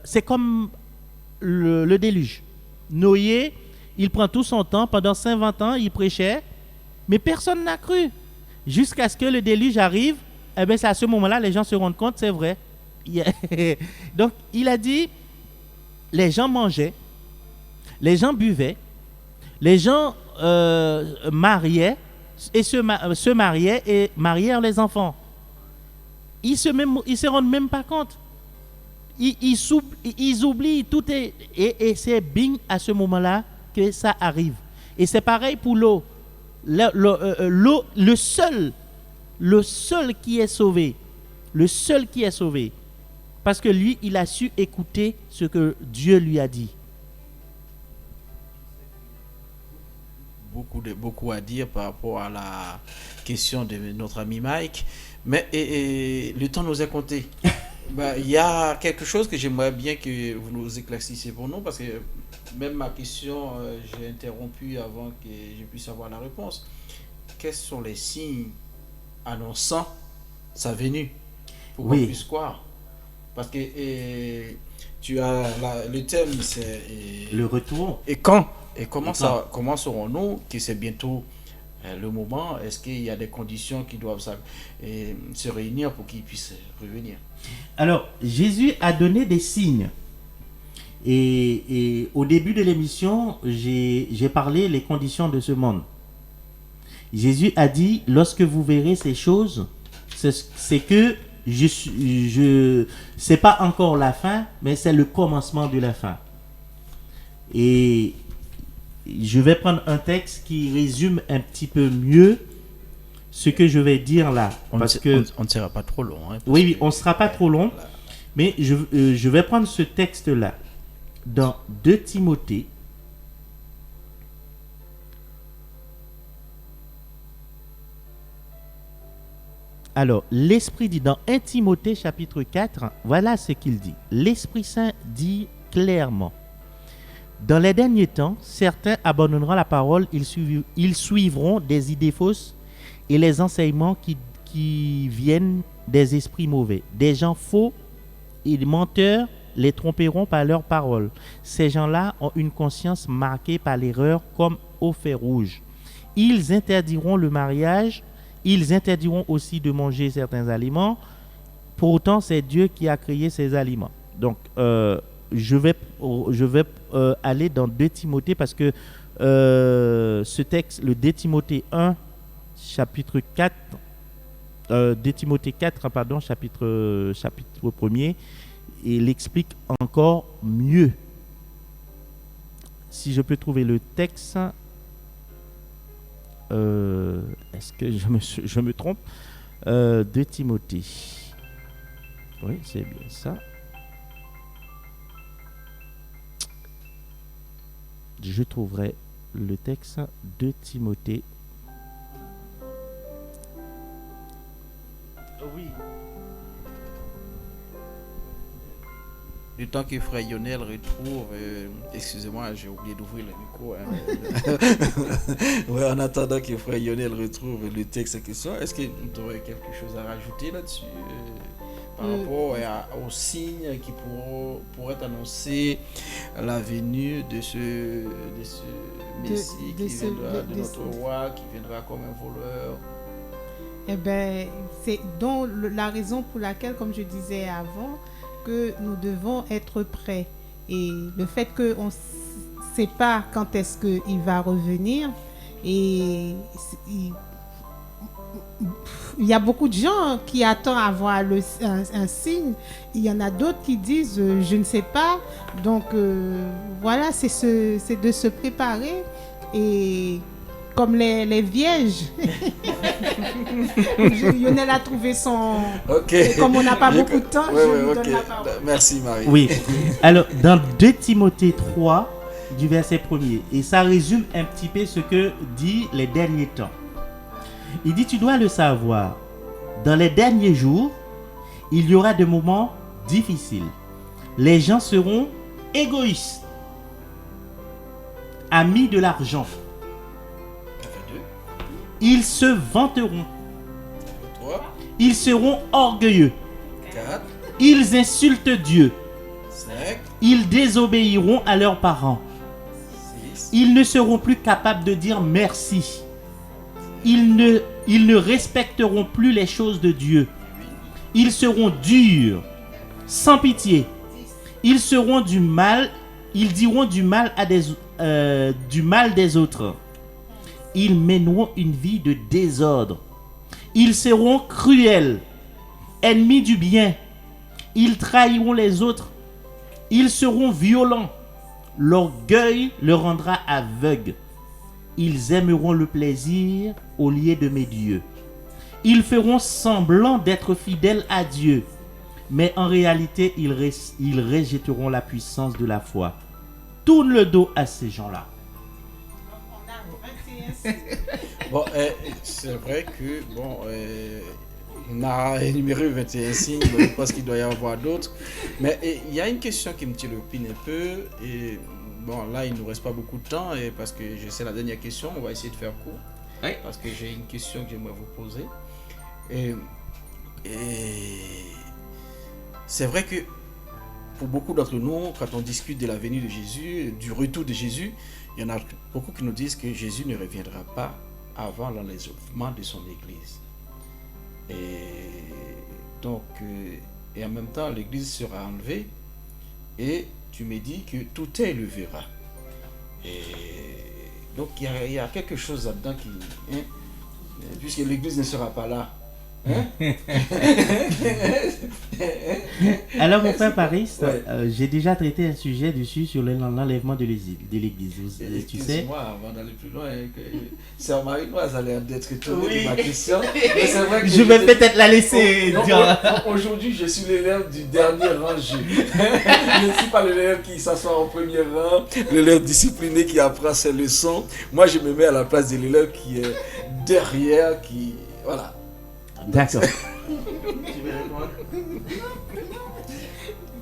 c'est comme le déluge. Noé, il prend tout son temps, pendant 120 ans, il prêchait, mais personne n'a cru. Jusqu'à ce que le déluge arrive, eh bien, c'est à ce moment-là, les gens se rendent compte, c'est vrai. Donc, il a dit, les gens mangeaient, les gens buvaient, les gens mariaient, et se mariaient et marièrent les enfants. Ils se rendent même pas compte. Ils oublient tout et c'est bing à ce moment-là que ça arrive. Et c'est pareil pour l'eau. L'eau, le seul qui est sauvé, parce que lui, il a su écouter ce que Dieu lui a dit. Beaucoup à dire par rapport à la question de notre ami Mike, mais le temps nous est compté. Il y a quelque chose que j'aimerais bien que vous nous éclaircissiez pour nous, parce que même ma question, j'ai interrompu avant que je puisse avoir la réponse. Quels sont les signes annonçant sa venue pour qu'on puisse croire? Parce que tu as le thème, c'est le retour. Et quand? Et comment saurons-nous que c'est bientôt le moment? Est-ce qu'il y a des conditions qui doivent se réunir pour qu'il puisse revenir? Alors, Jésus a donné des signes. Et au début de l'émission, j'ai parlé des conditions de ce monde. Jésus a dit, lorsque vous verrez ces choses, c'est que c'est pas encore la fin, mais c'est le commencement de la fin. Et je vais prendre un texte qui résume un petit peu mieux ce que je vais dire là. On ne sera pas trop long. Oui, on ne sera pas trop long. Mais je vais prendre ce texte-là dans 2 Timothée. Alors, l'Esprit dit dans 1 Timothée chapitre 4, voilà ce qu'il dit. L'Esprit Saint dit clairement: dans les derniers temps, certains abandonneront la parole, ils suivront des idées fausses et les enseignements qui viennent des esprits mauvais. Des gens faux et menteurs les tromperont par leurs paroles. Ces gens-là ont une conscience marquée par l'erreur comme au fer rouge. Ils interdiront le mariage, ils interdiront aussi de manger certains aliments. Pourtant, c'est Dieu qui a créé ces aliments. Donc, je vais aller dans 2 Timothée parce que ce texte, le 2 Timothée 1, chapitre 4, 2 Timothée 4, pardon, chapitre 1er, il explique encore mieux. Si je peux trouver le texte, est-ce que je me trompe? 2 Timothée. Oui, c'est bien ça. Je trouverai le texte de Timothée. Oui. Le temps que Frère Lionel retrouve, excusez-moi, j'ai oublié d'ouvrir le micro. Ouais, en attendant que Frère Lionel retrouve le texte en question, est-ce que vous aurez quelque chose à rajouter là-dessus par rapport aux signes qui pourraient annoncer la venue de ce Messie de notre roi, qui viendra comme un voleur? Eh bien, c'est donc la raison pour laquelle, comme je disais avant, que nous devons être prêts. Et le fait qu'on ne sait pas quand est-ce qu'il va revenir, et il y a beaucoup de gens qui attendent à voir un signe. Il y en a d'autres qui disent je ne sais pas. Donc voilà, c'est de se préparer. Et comme les vierges, Lionel a trouvé son... Ok. Et comme on n'a pas beaucoup de temps, Ouais, je ouais, lui ok. donne la parole. Merci Marie. Oui. Alors, dans 2 Timothée 3, du verset 1er, et ça résume un petit peu ce que dit les derniers temps. Il dit, tu dois le savoir, dans les derniers jours, il y aura des moments difficiles. Les gens seront égoïstes, amis de l'argent. Ça fait 2. Ils se vanteront, Ça fait 3. ils seront orgueilleux, 4. ils insultent Dieu, 5. ils désobéiront à leurs parents. 6. Ils ne seront plus capables de dire merci. Ils ne respecteront plus les choses de Dieu. Ils seront durs, sans pitié. Ils diront du mal des autres. Ils mèneront une vie de désordre. Ils seront cruels, ennemis du bien. Ils trahiront les autres. Ils seront violents. L'orgueil leur rendra aveugle. Ils aimeront le plaisir au lieu de mes dieux. Ils feront semblant d'être fidèles à Dieu, mais en réalité, ils rejetteront la puissance de la foi. Tourne le dos à ces gens-là. Bon, c'est vrai que, on a énuméré 21 signes, je pense qu'il doit y en avoir d'autres. Mais il y a une question qui me turlupine un peu. Et bon, là, il ne nous reste pas beaucoup de temps, et parce que je sais la dernière question, on va essayer de faire court. Oui. Parce que j'ai une question que j'aimerais vous poser. Et c'est vrai que pour beaucoup d'entre nous, quand on discute de la venue de Jésus, du retour de Jésus, il y en a beaucoup qui nous disent que Jésus ne reviendra pas avant l'enlèvement de son Église. Et donc, et en même temps, l'Église sera enlevée, et tu me dis que tout est levera. Et donc, il y a quelque chose là-dedans qui, puisque l'Église ne sera pas là. Alors, mon frère Paris, Ouais. j'ai déjà traité un sujet dessus sur l'enlèvement de l'Église. Tu sais. Excuse-moi, avant d'aller plus loin, Sœur Marie-Noise a l'air d'être étonnée de ma question. Mais c'est vrai que Je vais peut-être la laisser Non, dire. Aujourd'hui, je suis l'élève du dernier rangé. Je ne suis pas l'élève qui s'assoit au premier rang, l'élève discipliné qui apprend ses leçons. Moi, je me mets à la place de l'élève qui est derrière, qui... Voilà. D'accord.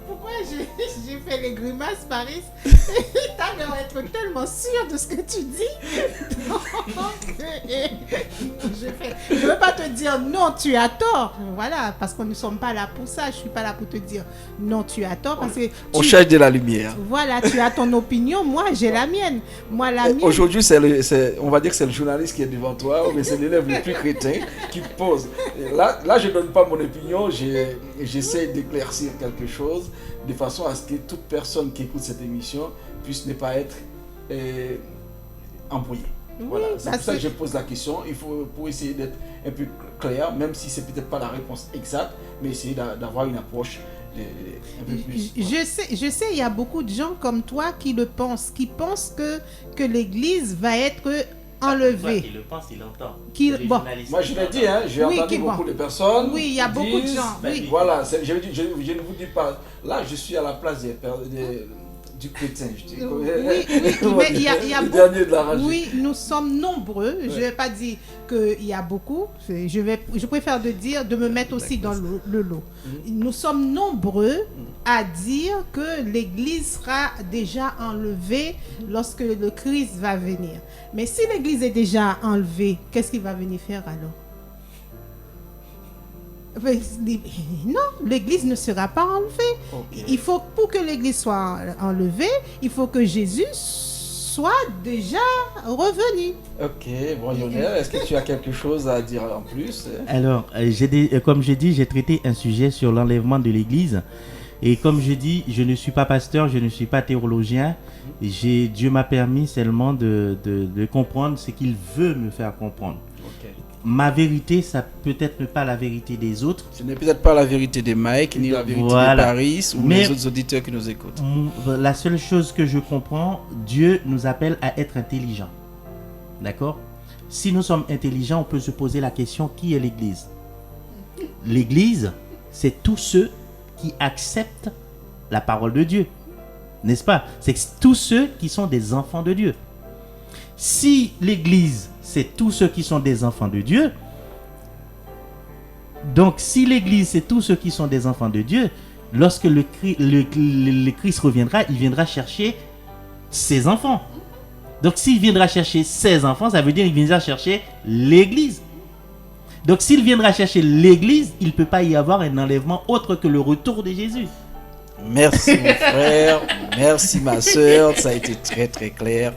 Pourquoi j'ai fait les grimaces, Paris? T'as l'air d'être tellement sûr de ce que tu dis. Donc, je ne veux pas te dire non, tu as tort. Voilà, parce qu'on ne sommes pas là pour ça. Je ne suis pas là pour te dire non, tu as tort. Parce que On cherche de la lumière. Voilà, tu as ton opinion, moi j'ai la mienne. Moi, la mienne. Aujourd'hui, on va dire que c'est le journaliste qui est devant toi, mais c'est l'élève le plus crétin qui pose. Et là, je ne donne pas mon opinion, j'essaie d'éclaircir quelque chose de façon à ce que toute personne qui écoute cette émission puisse ne pas être embrouillée. Oui, Voilà, c'est parce pour ça que que- je pose la question. Il faut pour essayer d'être un peu clair, même si c'est peut-être pas la réponse exacte, mais essayer d'avoir une approche un peu plus. Je sais, il y a beaucoup de gens comme toi qui le pensent, qui pensent que l'Église va être enlevée. Il le pense, il entend. Qui- C'est les bon. journalistes Moi, qui je l'ai l'entendent. dit, hein, j'ai Oui, entendu qui- bon. beaucoup de personnes. Oui, il y a qui beaucoup de disent, gens, oui. Voilà, je ne vous dis pas. Là, je suis à la place du chrétien, je dis. Oui, mais il y a le beaucoup- dernier de la rangée. Oui, nous sommes nombreux. Je ne vais pas dire qu'il y a beaucoup. Je préfère de me mettre aussi dans le lot. Nous sommes nombreux à dire que l'Église sera déjà enlevée lorsque le Christ va venir. Mais si l'Église est déjà enlevée, qu'est-ce qu'il va venir faire alors? Non, l'Église ne sera pas enlevée. Ok. Il faut, pour que l'Église soit enlevée, il faut que Jésus soit déjà revenu. Ok, bon, Lionel, est-ce que tu as quelque chose à dire en plus? Alors, comme je dis, j'ai traité un sujet sur l'enlèvement de l'Église. Et comme je dis, je ne suis pas pasteur, je ne suis pas théologien. Dieu m'a permis seulement de comprendre ce qu'il veut me faire comprendre. Ok. ma vérité, ça peut-être pas la vérité des autres. Ce n'est peut-être pas la vérité de Mike, ni la vérité de Paris ou Mais les autres auditeurs qui nous écoutent. La seule chose que je comprends, Dieu nous appelle à être intelligents. D'accord? Si nous sommes intelligents, on peut se poser la question, qui est l'Église? L'Église, c'est tous ceux qui acceptent la parole de Dieu. N'est-ce pas? C'est tous ceux qui sont des enfants de Dieu. Si l'Église, c'est tous ceux qui sont des enfants de Dieu, donc si l'Église, c'est tous ceux qui sont des enfants de Dieu, lorsque le Christ reviendra, il viendra chercher ses enfants. Donc s'il viendra chercher ses enfants, ça veut dire qu'il viendra chercher l'Église. Donc s'il viendra chercher l'Église, il ne peut pas y avoir un enlèvement autre que le retour de Jésus. Merci mon frère, merci ma soeur, ça a été très très clair.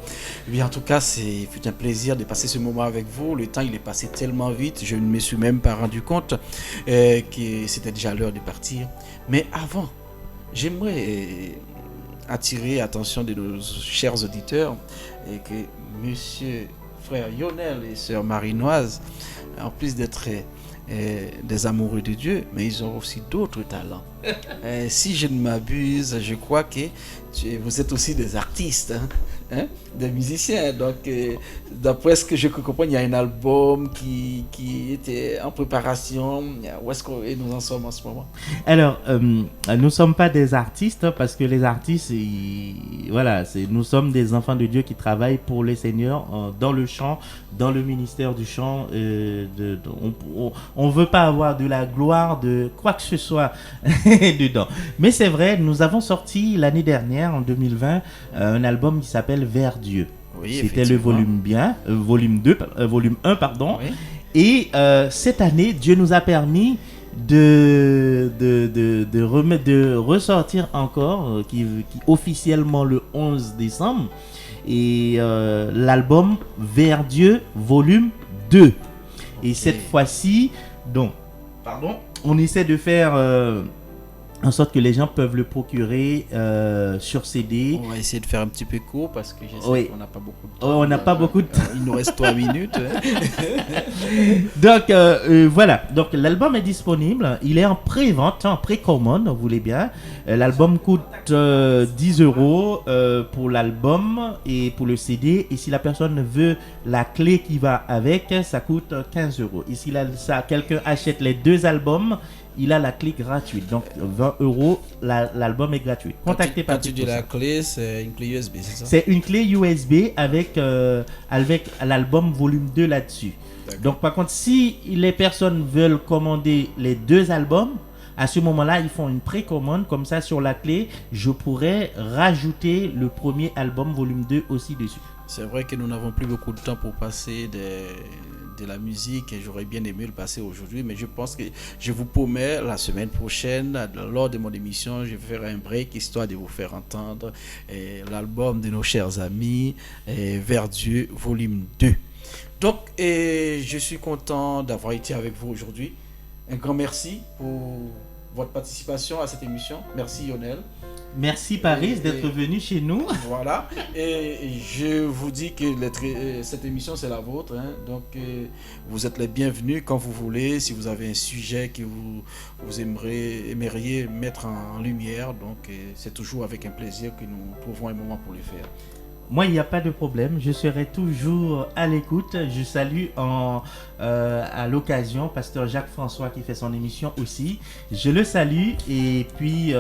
Eh bien, en tout cas, c'est un plaisir de passer ce moment avec vous. Le temps il est passé tellement vite, je ne me suis même pas rendu compte que c'était déjà l'heure de partir. Mais avant, j'aimerais attirer l'attention de nos chers auditeurs et que monsieur frère Lionel et sœur Marinoise, en plus d'être des amoureux de Dieu, mais ils ont aussi d'autres talents. Si je ne m'abuse, je crois que vous êtes aussi des artistes, des musiciens. Donc, d'après ce que je comprends, il y a un album qui était en préparation. Où est-ce que nous en sommes en ce moment? Alors, nous ne sommes pas des artistes, parce que les artistes, nous sommes des enfants de Dieu qui travaillent pour le Seigneur dans le chant, dans le ministère du chant. On ne veut pas avoir de la gloire de quoi que ce soit dedans. Mais c'est vrai, nous avons sorti l'année dernière, en 2020, un album qui s'appelle Vers Dieu. Oui, c'était le volume 1, pardon. Oui. Et cette année, Dieu nous a permis de ressortir encore, qui officiellement le 11 décembre, et l'album Vers Dieu, volume 2. Et cette fois-ci, on essaie de faire en sorte que les gens peuvent le procurer sur CD. On va essayer de faire un petit peu court parce que je sais qu'on n'a pas beaucoup de temps. On n'a pas beaucoup de temps. Il nous reste 3 minutes. Donc voilà, donc l'album est disponible. Il est en pré-vente, en précommande, vous voulez bien. L'album coûte 10 € pour l'album et pour le CD. Et si la personne veut la clé qui va avec, ça coûte 15 €. Et si quelqu'un achète les 2 albums, il a la clé gratuite. Donc 20 €, l'album est gratuit. Contactez Quand tu dis la clé, c'est une clé USB, c'est ça? C'est une clé USB avec l'album volume 2 là-dessus. D'accord. Donc par contre, si les personnes veulent commander les 2 albums, à ce moment-là, ils font une précommande. Comme ça, sur la clé, je pourrais rajouter le premier album volume 2 aussi dessus. C'est vrai que nous n'avons plus beaucoup de temps pour passer de la musique et j'aurais bien aimé le passer aujourd'hui, mais je pense que je vous promets la semaine prochaine, lors de mon émission, je vais faire un break histoire de vous faire entendre l'album de nos chers amis Vers Dieu volume 2. Donc je suis content d'avoir été avec vous aujourd'hui. Un grand merci pour votre participation à cette émission. Merci Lionel. Merci Paris d'être venu chez nous. Voilà. Et je vous dis que cette émission c'est la vôtre. Donc vous êtes les bienvenus quand vous voulez. Si vous avez un sujet que vous aimeriez mettre en lumière, donc c'est toujours avec un plaisir que nous trouvons un moment pour le faire. Moi, il n'y a pas de problème. Je serai toujours à l'écoute. Je salue à l'occasion Pasteur Jacques-François qui fait son émission aussi. Je le salue et puis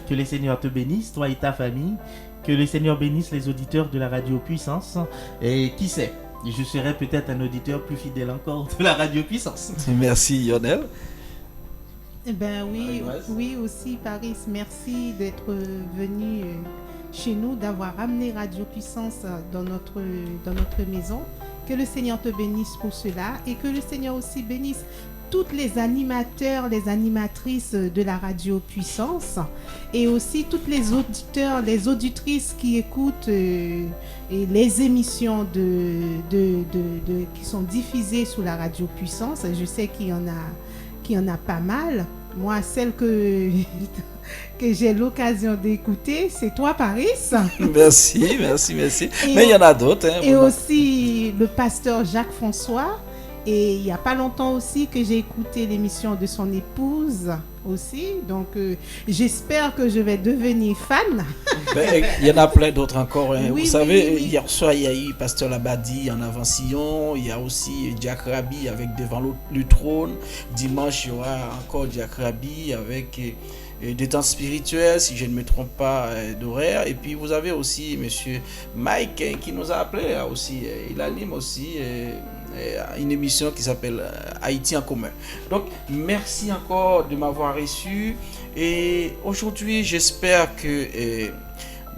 que le Seigneur te bénisse, toi et ta famille. Que le Seigneur bénisse les auditeurs de la Radio Puissance. Et qui sait, je serai peut-être un auditeur plus fidèle encore de la Radio Puissance. Merci Lionel. Eh ben oui aussi Paris. Merci d'être venu chez nous, d'avoir amené Radio Puissance dans notre maison. Que le Seigneur te bénisse pour cela et que le Seigneur aussi bénisse toutes les animateurs, les animatrices de la Radio Puissance et aussi toutes les auditeurs, les auditrices qui écoutent et les émissions qui sont diffusées sous la Radio Puissance. Je sais qu'il y en a pas mal. Moi, celle que j'ai l'occasion d'écouter, c'est toi, Paris. Merci. Mais il y en a d'autres. Et aussi le pasteur Jacques-François Et il n'y a pas longtemps aussi que j'ai écouté l'émission de son épouse aussi. Donc, j'espère que je vais devenir fan. Ben, il y en a plein d'autres encore. Hein. Oui, Vous savez, oui. hier soir, il y a eu Pasteur Labadie en Avant-Sillon. Il y a aussi Jack Rabi avec Devant le trône. Dimanche, il y aura encore Jack Rabi avec des temps spirituels, si je ne me trompe pas, d'horaire. Et puis, vous avez aussi Monsieur Mike qui nous a appelé là, aussi. Il anime aussi une émission qui s'appelle Haïti en commun. Donc, merci encore de m'avoir reçu. Et aujourd'hui, j'espère que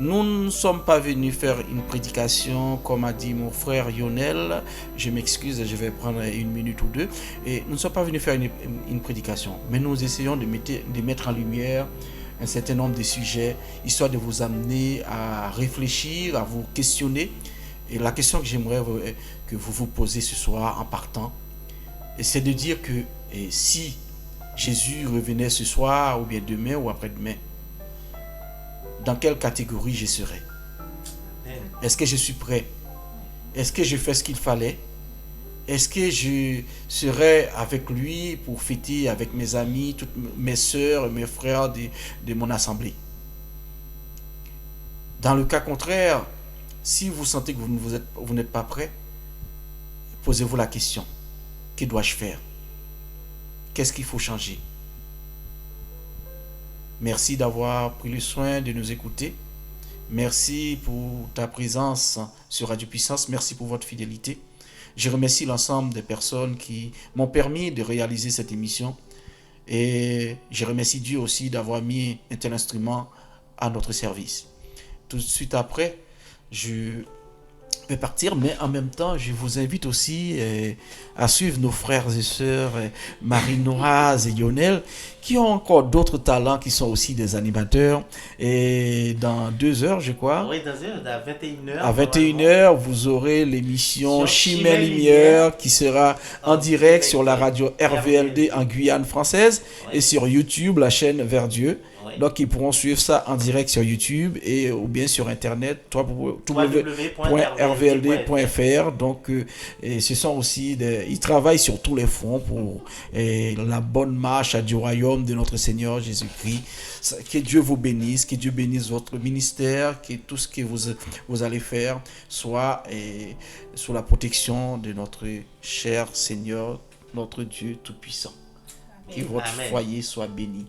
nous ne sommes pas venus faire une prédication, comme a dit mon frère Lionel. Je m'excuse, je vais prendre une minute ou deux. Et nous ne sommes pas venus faire une prédication, mais nous essayons de mettre en lumière un certain nombre de sujets, histoire de vous amener à réfléchir, à vous questionner. Et la question que j'aimerais que vous vous posez ce soir en partant, c'est de dire que si Jésus revenait ce soir, ou bien demain, ou après-demain, dans quelle catégorie je serais? Est-ce que je suis prêt? Est-ce que je fais ce qu'il fallait? Est-ce que je serai avec lui pour fêter avec mes amis, toutes mes soeurs et mes frères de mon assemblée? Dans le cas contraire, si vous sentez que vous n'êtes pas prêt, posez-vous la question. Que dois-je faire? Qu'est-ce qu'il faut changer? Merci d'avoir pris le soin de nous écouter. Merci pour ta présence sur Radio Puissance. Merci pour votre fidélité. Je remercie l'ensemble des personnes qui m'ont permis de réaliser cette émission. Et je remercie Dieu aussi d'avoir mis un tel instrument à notre service. Tout de suite après, je vais partir, mais en même temps, je vous invite aussi à suivre nos frères et sœurs Marie-Noise et Lionel, qui ont encore d'autres talents, qui sont aussi des animateurs. Et dans 2 heures, je crois, Oui, dans à 21h. à 21h, vous aurez l'émission Chimay Lumière qui sera en direct sur la radio RVLD en Guyane française et sur YouTube, la chaîne Vers Dieu. Donc, ils pourront suivre ça en direct sur YouTube et ou bien sur Internet, www.rvld.fr. Donc, et ce sont aussi ils travaillent sur tous les fronts pour la bonne marche du royaume de notre Seigneur Jésus-Christ. Que Dieu vous bénisse, que Dieu bénisse votre ministère, que tout ce que vous allez faire soit sous la protection de notre cher Seigneur, notre Dieu Tout-Puissant. Que votre foyer soit béni.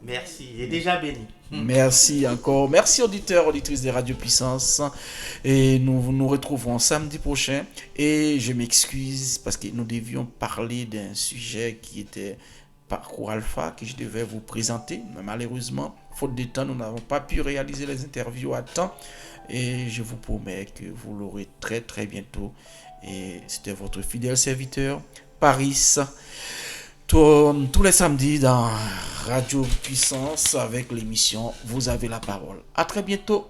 Merci, il est déjà béni. Merci encore. Merci auditeurs, auditrices de Radio Puissance. Et nous nous retrouvons samedi prochain. Et je m'excuse parce que nous devions parler d'un sujet qui était Parcours Alpha, que je devais vous présenter. Mais malheureusement, faute de temps, nous n'avons pas pu réaliser les interviews à temps. Et je vous promets que vous l'aurez très très bientôt. Et c'était votre fidèle serviteur, Paris. Tous les samedis dans Radio Puissance avec l'émission Vous avez la parole. À très bientôt.